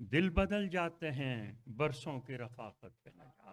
دل بدل جاتے ہیں برسوں کی رفاقت پہ نہ جا.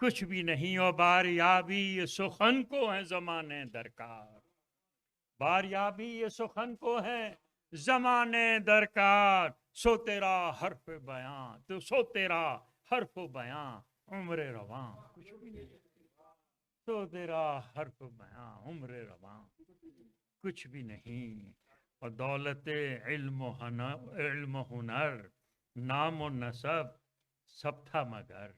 کچھ بھی نہیں اور باریابی یہ سخن کو ہے زمانے درکار، باریابی یہ سخن کو ہے زمانے درکار، سو تیرا حرف بیاں تو سو تیرا حرف بیاں عمر رواں، کچھ بھی نہیں سو تیرا حرف بیاں عمر رواں، کچھ بھی نہیں، اور دولت علم و ہنر نام و نسب سب تھا مگر،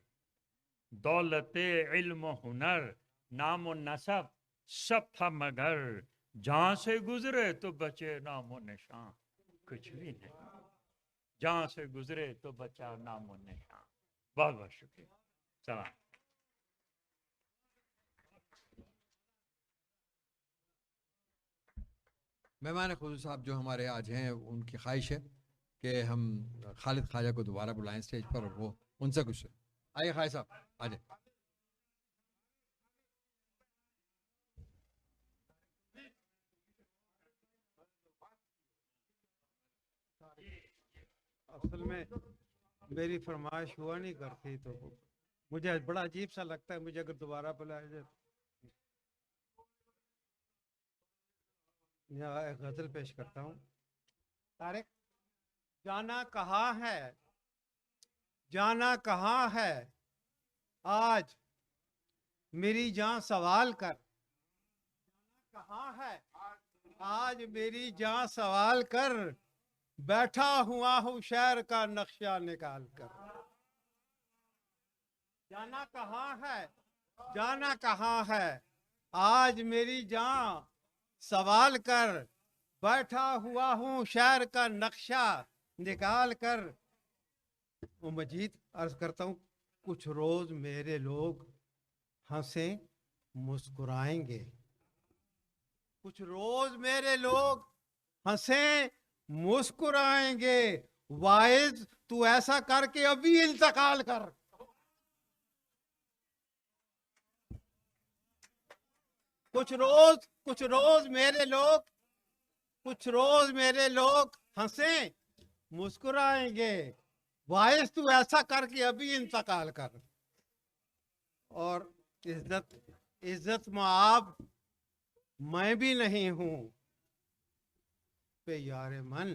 دولت علم و ہنر نام و نسب سب تھا مگر، جہاں سے گزرے تو بچے نام و نشان، کچھ بھی نہیں، جہاں سے گزرے تو بچا نام و نشان۔ بہت بہت شکریہ، سلام۔ مہمان خصوصی صاحب جو ہمارے آج ہیں، ان کی خواہش ہے کہ ہم خالد خواجہ کو دوبارہ بلائیں اسٹیج پر، اور وہ ان سے کچھ آئیے خواجہ صاحب آ جائیں۔ اصل میں میری فرمائش ہوا نہیں کرتی تو مجھے بڑا عجیب سا لگتا ہے، مجھے اگر دوبارہ بلایا جائے۔ یہاں ایک غزل پیش کرتا ہوں۔ طارق، جانا کہاں ہے، جانا کہاں ہے، آج میری جان سوال کر، جانا کہاں ہے آج میری جان سوال کر، بیٹھا ہوا ہوں شہر کا نقشہ نکال کر۔ جانا کہاں ہے، جانا کہاں ہے، آج میری جان سوال کر، بیٹھا ہوا ہوں شہر کا نقشہ نکال کر۔ وہ مجید عرض کرتا ہوں، کچھ روز میرے لوگ ہنسیں مسکرائیں گے، کچھ روز میرے لوگ ہنسیں مسکرائیں گے، واعظ تو ایسا کر کے ابھی انتقال کر۔ کچھ روز میرے لوگ، کچھ روز میرے لوگ ہنسیں مسکرائیں گے، واعظ تو ایسا کر کے ابھی انتقال کر۔ اور عزت معاب میں بھی نہیں ہوں پہ یار من،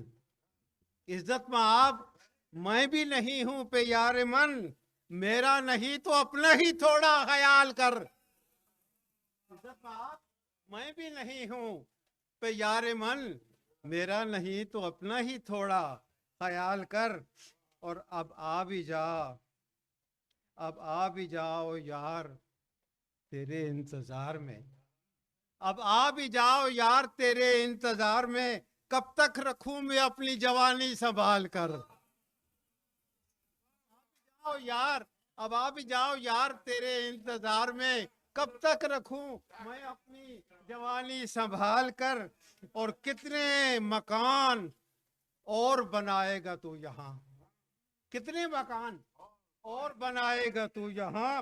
عزت معاب میں بھی نہیں ہوں پہ یار من، میرا نہیں تو اپنا ہی تھوڑا خیال کر۔ عزت معاب میں بھی نہیں ہوں پہ یار من، میرا نہیں تو اپنا ہی تھوڑا خیال کر۔ اور اب آ بھی جا، اب آ بھی جاؤ یار تیرے انتظار میں، اب آ بھی جاؤ یار تیرے انتظار میں، کب تک رکھوں میں اپنی جوانی سنبھال کر۔ یار اب آ بھی جاؤ یار تیرے انتظار میں، کب تک رکھوں میں اپنی جوانی سنبھال کر۔ اور کتنے مکان اور بنائے گا تو یہاں، کتنے مکان اور بنائے گا تو یہاں،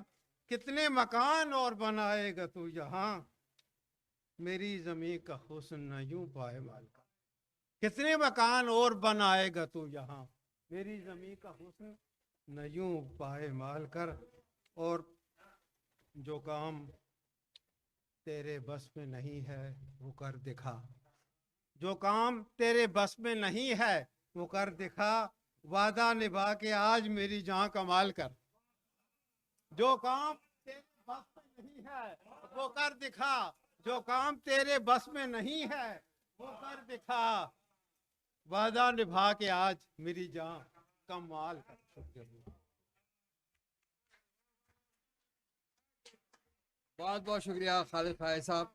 کتنے مکان اور بنائے گا تو یہاں، میری زمین کا حسن نہ یوں پائے مال کا، کتنے مکان اور بنائے گا تو یہاں، میری زمین کا حسن نہ یوں پائے مال کر۔ اور جو کام تیرے بس میں نہیں ہے وہ کر دکھا، جو کام تیرے بس میں نہیں ہے وہ کر دکھا، وعدہ نبھا کے آج میری جان کمال کر۔ جو کام تیرے بس میں نہیں ہے وہ کر دکھا، جو کام تیرے بس میں نہیں ہے وہ کر دکھا، وعدہ نبھا کے آج میری جان کمال کر۔ بہت بہت شکریہ خالد خواجہ صاحب۔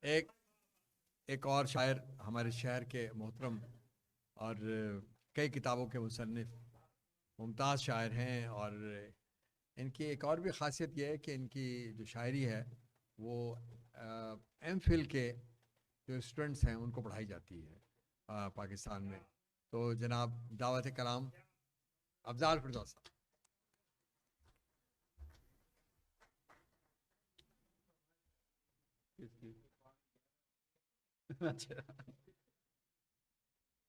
ایک اور شاعر ہمارے شہر کے محترم اور کئی کتابوں کے مصنف ممتاز شاعر ہیں، اور ان کی ایک اور بھی خاصیت یہ ہے کہ ان کی جو شاعری ہے وہ ایم فل کے جو اسٹوڈنٹس ہیں ان کو پڑھائی جاتی ہے پاکستان میں۔ تو جناب دعوت کلام افضال فردوس صاحب۔ اچھا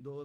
2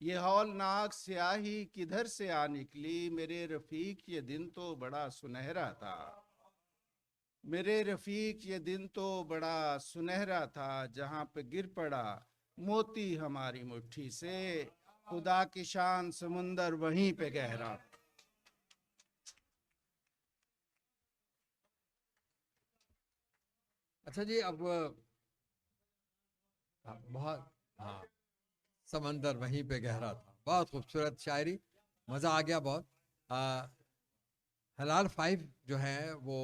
یہ ہولناک سیاہی کدھر سے آ نکلی، میرے رفیق یہ دن تو بڑا سنہرا تھا، میرے رفیق یہ دن تو بڑا سنہرا تھا، جہاں پہ گر پڑا موتی ہماری مٹھی سے، خدا کی شان سمندر وہیں پہ گہرا۔ اچھا جی، اب بہت، ہاں، سمندر وہیں پہ گہرا تھا، بہت خوبصورت شاعری، مزہ آ گیا بہت۔ حلال 5 جو ہے وہ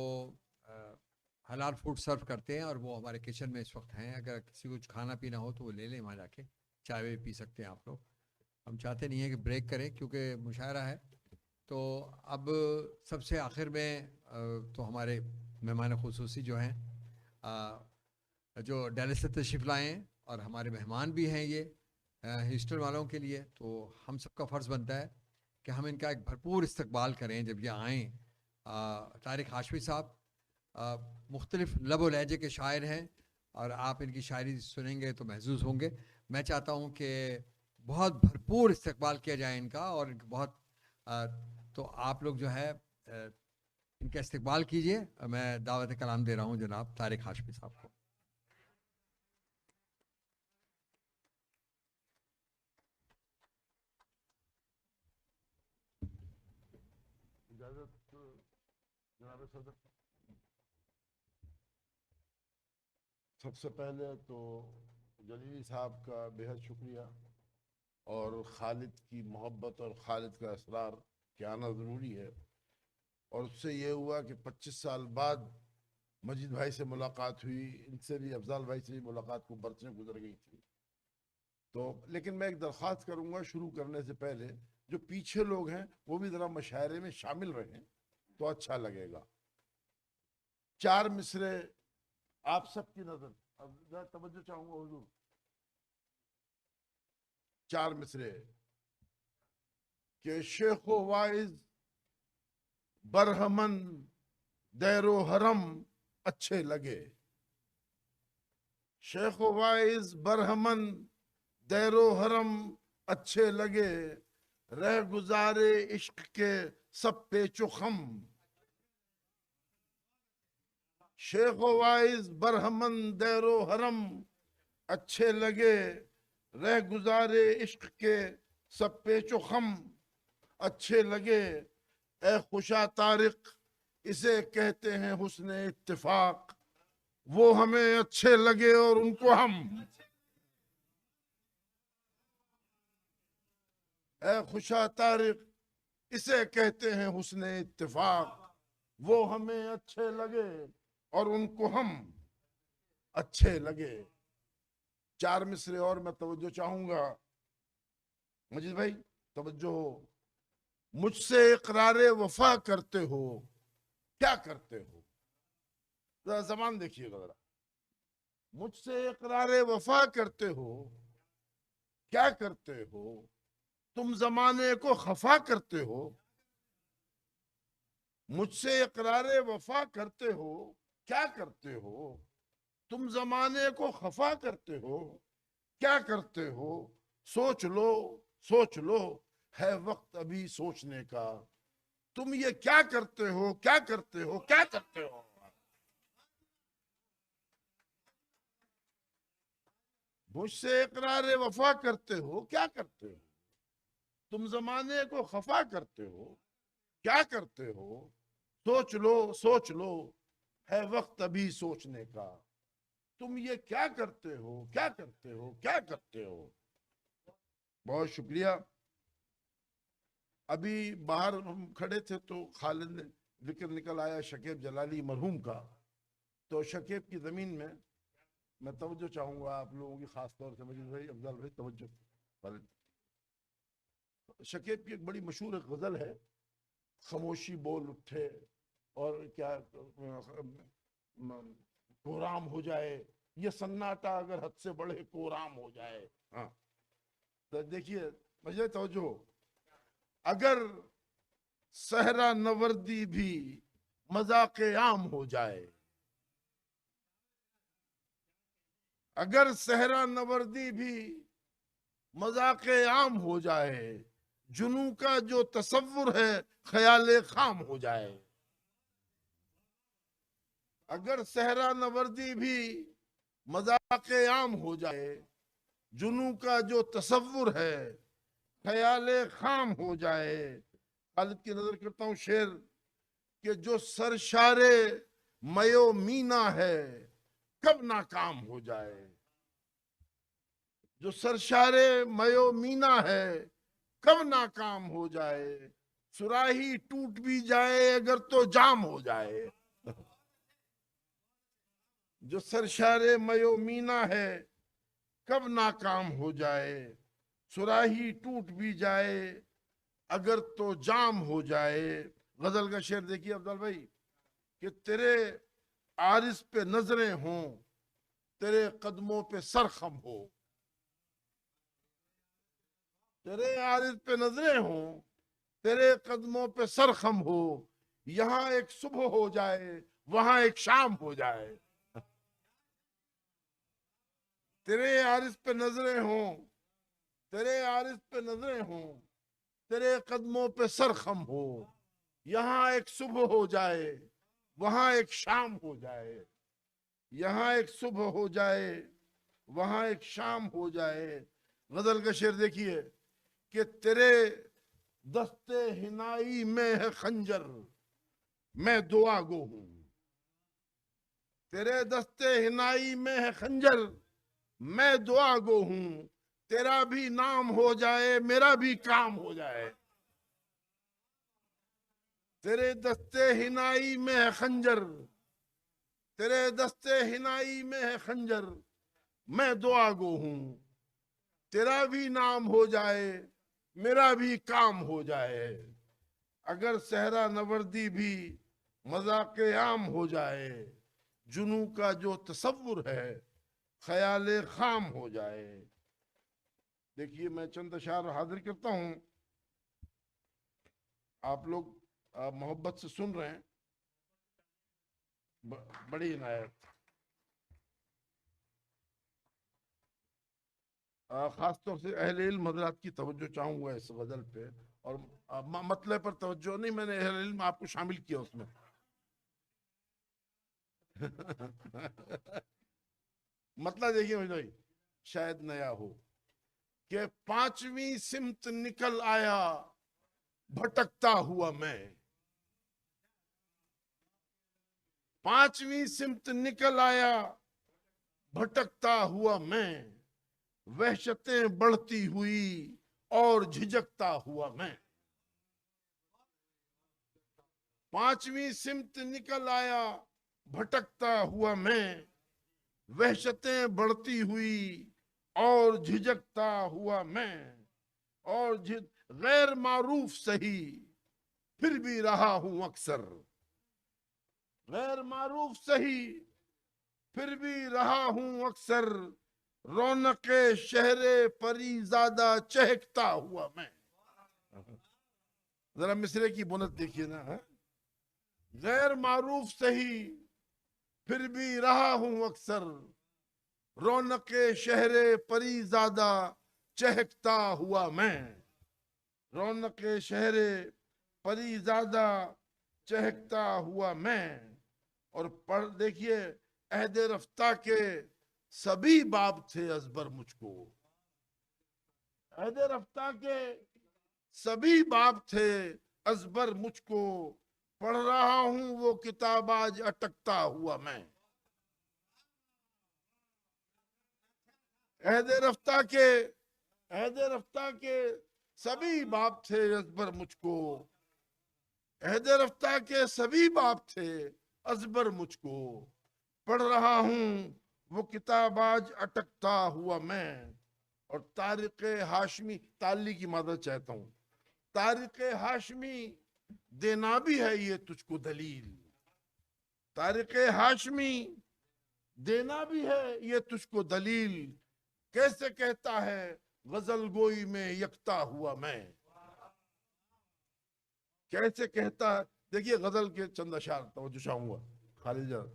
حلال فوڈ سرو کرتے ہیں، اور وہ ہمارے کچن میں اس وقت ہیں، اگر کسی کو کچھ کھانا پینا ہو تو وہ لے لیں وہاں جا کے، چائے بھی پی سکتے ہیں آپ لوگ۔ ہم چاہتے نہیں ہیں کہ بریک کریں کیونکہ مشاعرہ ہے۔ تو اب سب سے آخر میں تو ہمارے مہمان خصوصی جو ہیں، جو ڈیلس سے تشریف لائے ہیں، اور ہمارے مہمان بھی ہیں یہ ہیوسٹن والوں کے لیے، تو ہم سب کا فرض بنتا ہے کہ ہم ان کا ایک بھرپور استقبال کریں جب یہ آئیں۔ طارق ہاشمی صاحب مختلف لب و لہجے کے شاعر ہیں، اور آپ ان کی شاعری سنیں گے تو محظوظ ہوں گے۔ میں چاہتا ہوں کہ بہت بھرپور استقبال کیا جائے ان کا، اور بہت تو آپ لوگ جو ہے ان کا استقبال کیجئے۔ میں دعوت کلام دے رہا ہوں جناب طارق ہاشمی صاحب کو۔ اجازت جناب صدر۔ سب سے پہلے تو جلیلی صاحب کا بے حد شکریہ، اور خالد کی محبت اور خالد کا اسرار کہ آنا ضروری ہے، اور اس سے یہ ہوا کہ 25 سال بعد مجید بھائی سے ملاقات ہوئی، ان سے بھی افضال بھائی سے بھی ملاقات کو برسیں گزر گئی تھی۔ تو لیکن میں ایک درخواست کروں گا شروع کرنے سے پہلے، جو پیچھے لوگ ہیں وہ بھی ذرا مشاعرے میں شامل رہیں تو اچھا لگے گا۔ 4 مصرے آپ سب کی نظر، اب ذرا توجہ چاہوں گا حضور۔ 4 مصرے کہ شیخ و واعظ برہمن دیر و حرم اچھے لگے، شیخ و واعظ برہمن دیر و حرم اچھے لگے، رہ گزارے عشق کے سب پیچ و خم، شیخ و واعظ برہمن دیر و حرم اچھے لگے، رہ گزارے عشق کے سب پیچ و خم اچھے لگے، اے خوشا طارق اسے کہتے ہیں حسن اتفاق، وہ ہمیں اچھے لگے اور ان کو ہم، اے خوشا طارق اسے کہتے ہیں حسن اتفاق، وہ ہمیں اچھے لگے اور ان کو ہم اچھے لگے۔ 4 مصرے اور میں توجہ چاہوں گا، مجید بھائی توجہ ہو۔ مجھ سے اقرار وفا کرتے ہو، کیا کرتے ہو؟ ذرا زبان دیکھیے گا ذرا۔ مجھ سے اقرار وفا کرتے ہو، کیا کرتے ہو؟ تم زمانے کو خفا کرتے ہو، مجھ سے اقرار وفا کرتے ہو، کیا کرتے ہو؟ تم زمانے کو خفا کرتے ہو، کیا کرتے ہو؟ سوچ لو، سوچ لو، ہے وقت ابھی سوچنے کا، تم یہ کیا کرتے ہو، کیا کرتے ہو، کیا کرتے ہو؟ مجھ سے اقرار وفا کرتے ہو، کیا کرتے ہو؟ تم زمانے کو خفا کرتے ہو، کیا کرتے ہو؟ سوچ لو، سوچ لو، ہے وقت ابھی سوچنے کا، تم یہ کیا کرتے ہو، کیا کرتے ہو، کیا کرتے ہو؟ بہت شکریہ۔ ابھی باہر ہم کھڑے تھے تو خالد نے ذکر نکل آیا شکیب جلالی مرحوم کا، تو شکیب کی زمین میں توجہ چاہوں گا آپ لوگوں کی، خاص طور سے مجید بھائی، افضل بھائی توجہ۔ شکیب کی ایک بڑی مشہور ایک غزل ہے، خاموشی بول اٹھے اور کیا کورام ہو جائے، یہ سناٹا اگر حد سے بڑھے کورام ہو جائے۔ ہاں تو دیکھیے مجھے توجہ، اگر صحرا نوردی بھی مذاق عام ہو جائے، اگر صحرا نوردی بھی مذاق عام ہو جائے، جنوں کا جو تصور ہے خیال خام ہو جائے۔ اگر صحرا نوردی بھی مذاق عام ہو جائے، جنوں کا جو تصور ہے خیال خام ہو جائے۔ خالد کی نظر کرتا ہوں شعر کہ جو سرشار میو مینا ہے کب ناکام ہو جائے، جو سرشار میو مینا ہے کب ناکام ہو جائے، سراہی ٹوٹ بھی جائے اگر تو جام ہو جائے۔ جو سرشار میو مینا ہے کب ناکام ہو جائے، سراہی ٹوٹ بھی جائے اگر تو جام ہو جائے۔ غزل کا شعر دیکھیے افضل بھائی کہ تیرے عارض پہ نظریں ہوں، تیرے قدموں پہ سر خم ہو، تیرے عارض پہ نظریں ہوں، تیرے قدموں پہ سر خم ہو، یہاں ایک صبح ہو جائے وہاں ایک شام ہو جائے۔ تیرے عارض پہ نظریں ہوں، تیرے عارض پہ نظریں ہوں، تیرے قدموں پہ سر خم ہو، یہاں ایک صبح ہو جائے وہاں ایک شام ہو جائے، یہاں ایک صبح ہو جائے وہاں ایک شام ہو جائے۔ غزل کا شعر دیکھیے کہ تیرے دستے ہنائی میں ہے خنجر میں دعا گو ہوں، تیرے دستے ہنائی میں ہے خنجر میں دعا گو ہوں، تیرا بھی نام ہو جائے میرا بھی کام ہو جائے۔ تیرے دستے ہنائی میں ہے خنجر، تیرے دستے ہنائی میں ہے خنجر میں دعا گو ہوں، تیرا بھی نام ہو جائے میرا بھی کام ہو جائے۔ اگر صحرا نوردی بھی مذاق عام ہو جائے، جنوں کا جو تصور ہے خیال خام ہو جائے۔ دیکھیے میں چند اشعار حاضر کرتا ہوں، آپ لوگ محبت سے سن رہے ہیں، بڑی عنایت۔ خاص طور سے اہل علم حضرات کی توجہ چاہوں گا اس غزل پہ، اور مطلب پر توجہ نہیں، میں نے اہل علم آپ کو شامل کیا اس میں۔ مطلب دیکھیے بھائی شاید نیا ہو کہ پانچویں سمت نکل آیا بھٹکتا ہوا میں، پانچویں سمت نکل آیا بھٹکتا ہوا میں، وحشتیں بڑھتی ہوئی اور جھجکتا ہوا میں، پانچویں سمت نکل آیا بھٹکتا ہوا میں، وحشتیں بڑھتی ہوئی اور جھجکتا ہوا میں، اور غیر معروف سہی پھر بھی رہا ہوں اکثر، غیر معروف سہی پھر بھی رہا ہوں اکثر، رونق شہر پری زادہ چہکتا ہوا میں۔ ذرا مصرے کی بنت دیکھیے نا، غیر معروف سہی پھر بھی رہا ہوں اکثر، رونق شہر پری زادہ چہکتا ہوا میں، رونق شہر پری زادہ چہکتا ہوا میں۔ اور پڑھ دیکھیے عہد رفتہ کے سبھی باب تھے ازبر مجھ کو، عہد رفتہ کے سبھی باب تھے ازبر مجھ کو، پڑھ رہا ہوں وہ کتاب آج اٹکتا ہوا میں، عہد رفتہ کے سبھی باب تھے ازبر مجھ کو، عہد رفتہ کے سبھی باب تھے ازبر مجھ کو، پڑھ رہا ہوں وہ کتاب آج اٹکتا ہوا میں۔ اور طارق ہاشمی، تعلی کی مدد چاہتا ہوں، طارق ہاشمی دینا بھی ہے یہ تجھ کو دلیل، طارق ہاشمی دینا بھی ہے یہ تجھ کو دلیل، کیسے کہتا ہے غزل گوئی میں یکتا ہوا میں، کیسے کہتا ہے۔ دیکھیے غزل کے چند اشعار توجہ چاہوں گا خالد جان۔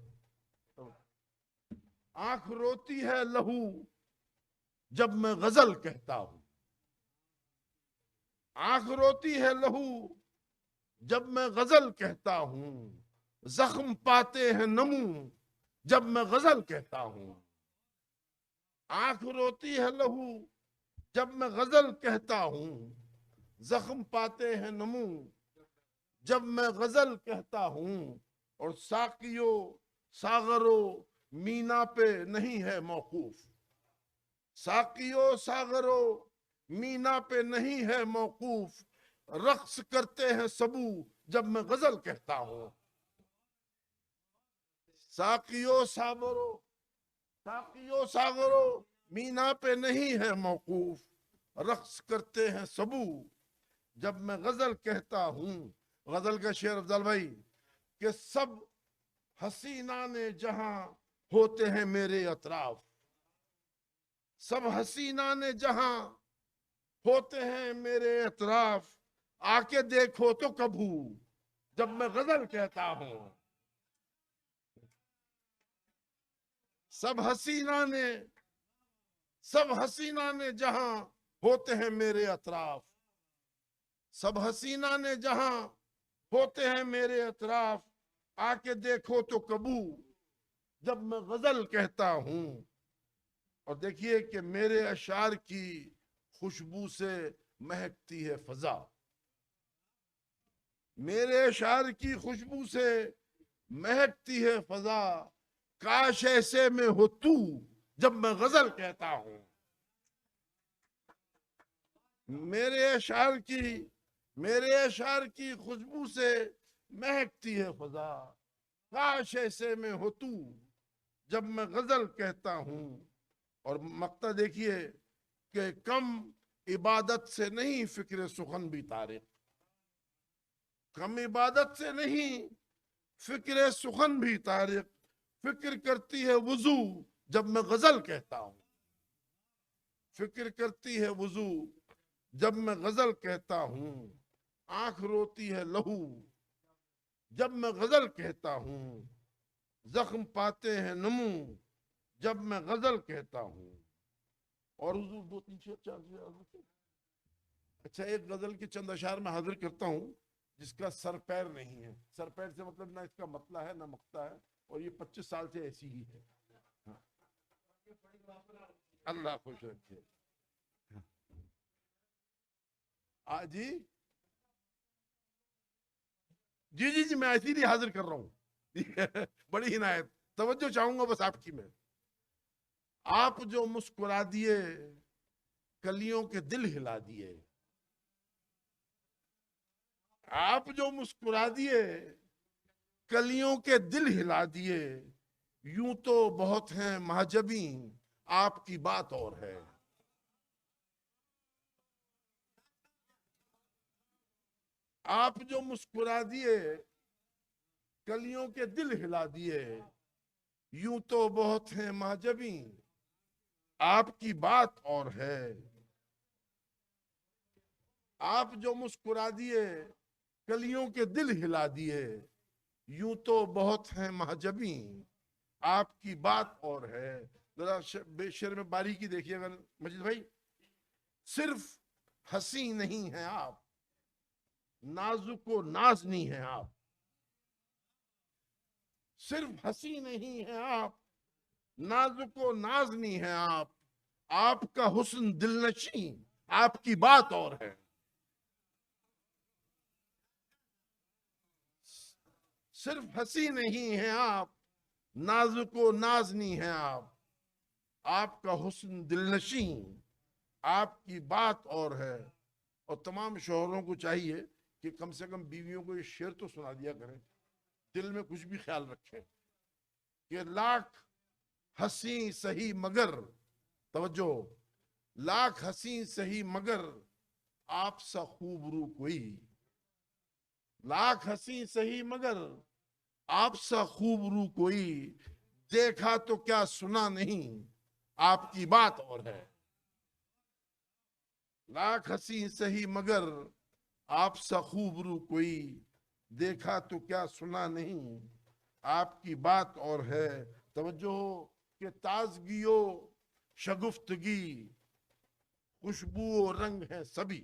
آنکھ روتی ہے لہو جب میں غزل کہتا ہوں، آنکھ روتی ہے لہو جب میں غزل کہتا ہوں، زخم پاتے ہیں نمو جب میں غزل کہتا ہوں۔ آنکھ روتی ہے لہو جب میں غزل کہتا ہوں، زخم پاتے ہیں نمو جب میں غزل کہتا ہوں۔ اور ساقیو ساغرو مینا پہ نہیں ہے موقوف، ساقیو ساغرو مینا پہ نہیں ہے موقوف، رقص کرتے ہیں سبو جب میں غزل کہتا ہوں۔ ساقیو ساغرو مینا پہ نہیں ہے موقوف، رقص کرتے ہیں سبو جب میں غزل کہتا ہوں۔ غزل کا شعر افضل بھائی کہ سب حسینان جہاں ہوتے ہیں میرے اطراف، سب حسینان جہاں ہوتے ہیں میرے اطراف، آ کے دیکھو تو کبھو جب میں غزل کہتا ہوں۔ سب حسینان جہاں ہوتے ہیں میرے اطراف، سب حسینان جہاں ہوتے ہیں میرے اطراف، آ کے دیکھو تو کبو جب میں غزل کہتا ہوں۔ اور دیکھیے کہ میرے اشعار کی خوشبو سے مہکتی ہے فضا، میرے اشعار کی خوشبو سے مہکتی ہے فضا، کاش ایسے میں ہو تو جب میں غزل کہتا ہوں۔ میرے اشعار کی خوشبو سے مہکتی ہے فضا، کاش ایسے میں ہو تو جب میں غزل کہتا ہوں۔ اور مقطع دیکھیے کہ کم عبادت سے نہیں فکر سخن بھی طارق، کم عبادت سے نہیں فکر سخن بھی طارق، فکر کرتی ہے وضو جب میں غزل کہتا ہوں، فکر کرتی ہے وضو جب میں غزل کہتا ہوں۔ آنکھ روتی ہے لہو جب میں غزل کہتا ہوں، زخم پاتے ہیں نمو جب میں غزل کہتا ہوں۔ اور حضور دو تین شعر اچھا ایک غزل کے چند اشعار میں حاضر کرتا ہوں جس کا سر پیر نہیں ہے، سر پیر سے مطلب نہ اس کا مطلع ہے نہ مقطع ہے، اور یہ 25 سال سے ایسی ہی ہے۔ اللہ خوش رکھے۔ جی جی جی جی میں اسی لیے حاضر کر رہا ہوں۔ بڑی عنایت، توجہ چاہوں گا بس آپ کی میں۔ آپ جو مسکرا دیے کلیوں کے دل ہلا دیے، آپ جو مسکرا دیے کلیوں کے دل ہلا دیے، یوں تو بہت ہیں مہجبین آپ کی بات اور ہے۔ آپ جو مسکرا دیے کلیوں کے دل ہلا دیے، یوں تو بہت ہیں مہجبین آپ کی بات اور ہے۔ آپ جو مسکرا دیے کلیوں کے دل ہلا دیے، یوں تو بہت ہیں مہجبین آپ کی بات اور ہے۔ ذرا شعر میں باریکی دیکھیے اگر مجید بھائی، صرف ہنسی نہیں ہیں آپ، نازک و نازنی ہیں آپ، صرف ہنسی نہیں ہیں آپ، نازک و نازنی ہیں آپ کا حسن دل نشین آپ کی بات اور ہے۔ صرف ہنسی نہیں ہیں آپ، نازک و نازنی ہیں آپ کا حسن دل نشین آپ کی بات اور ہے۔ اور تمام شوہروں کو چاہیے کہ کم سے کم بیویوں کو یہ شعر تو سنا دیا کریں، دل میں کچھ بھی خیال رکھیں کہ لاکھ حسین سہی مگر، توجہ، لاکھ حسین سہی مگر آپ سا خوب رو کوئی، لاکھ حسین سہی مگر آپ سا خوب رو کوئی، دیکھا تو کیا سنا نہیں آپ کی بات اور ہے۔ لاکھ حسین سہی مگر آپ سا خوب رو کوئی، دیکھا تو کیا سنا نہیں آپ کی بات اور ہے۔ توجہ ہو کہ تازگی و شگفتگی خوشبو و رنگ ہے سبھی،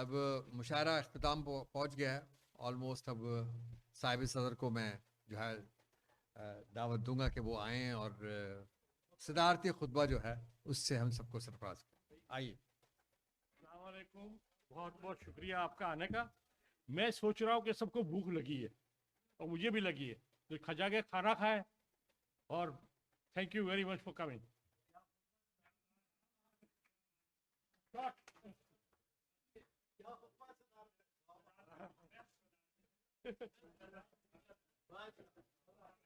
اب مشاعرہ اختتام پہنچ گیا ہے آلموسٹ. اب صاحب صدر کو میں جو ہے دعوت دوں گا کہ وہ آئیں اور صدارتی خطبہ جو ہے اس سے ہم سب کو سرفراز کریں. آئیے. السلام علیکم. بہت بہت شکریہ آپ کا آنے کا. میں سوچ رہا ہوں کہ سب کو بھوک لگی ہے اور مجھے بھی لگی ہے تو کھجا کے کھانا کھائے. اور thank you very much for coming.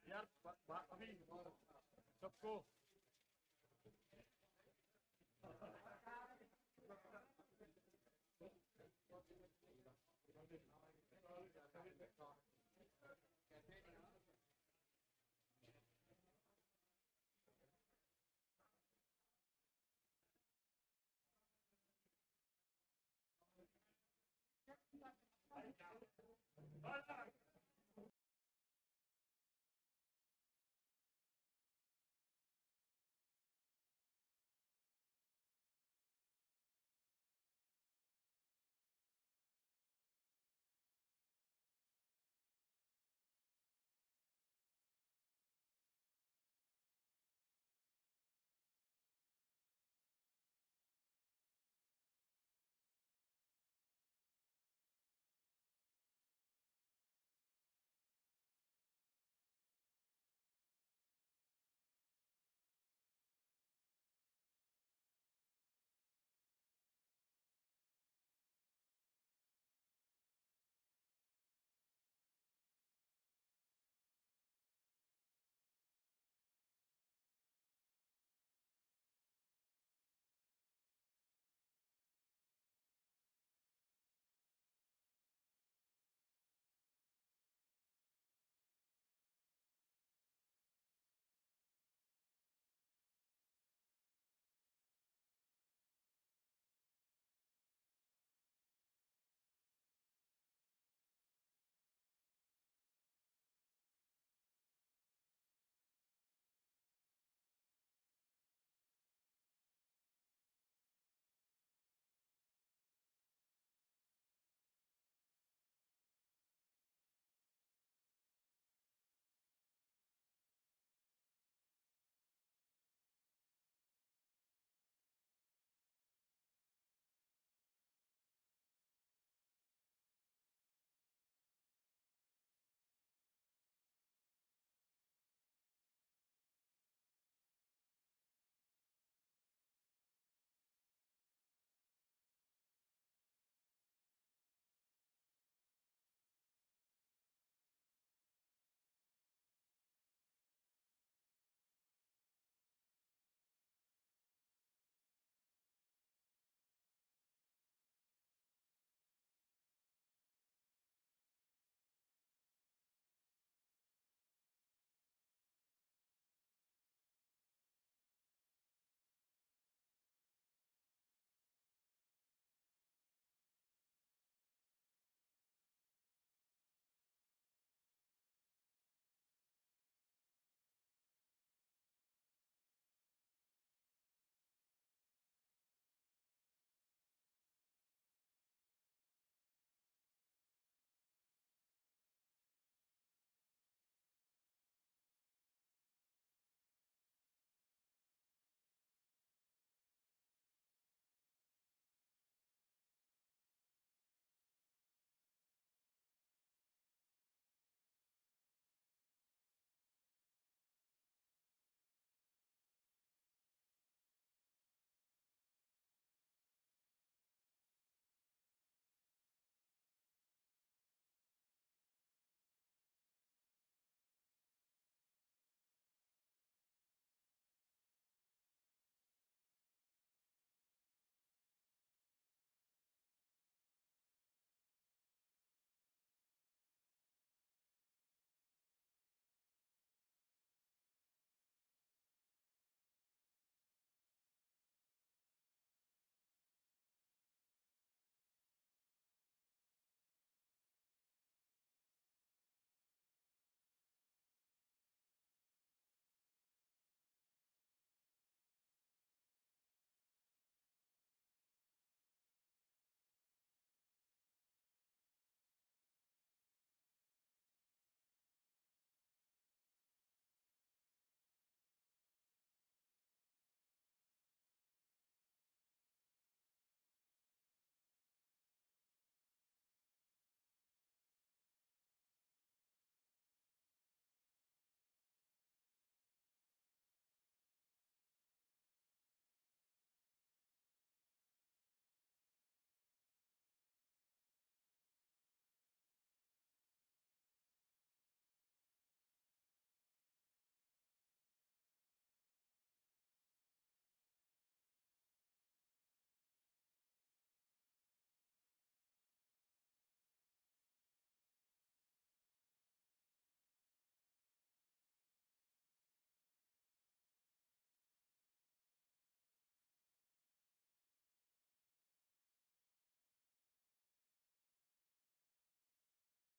یار ابھی سب کو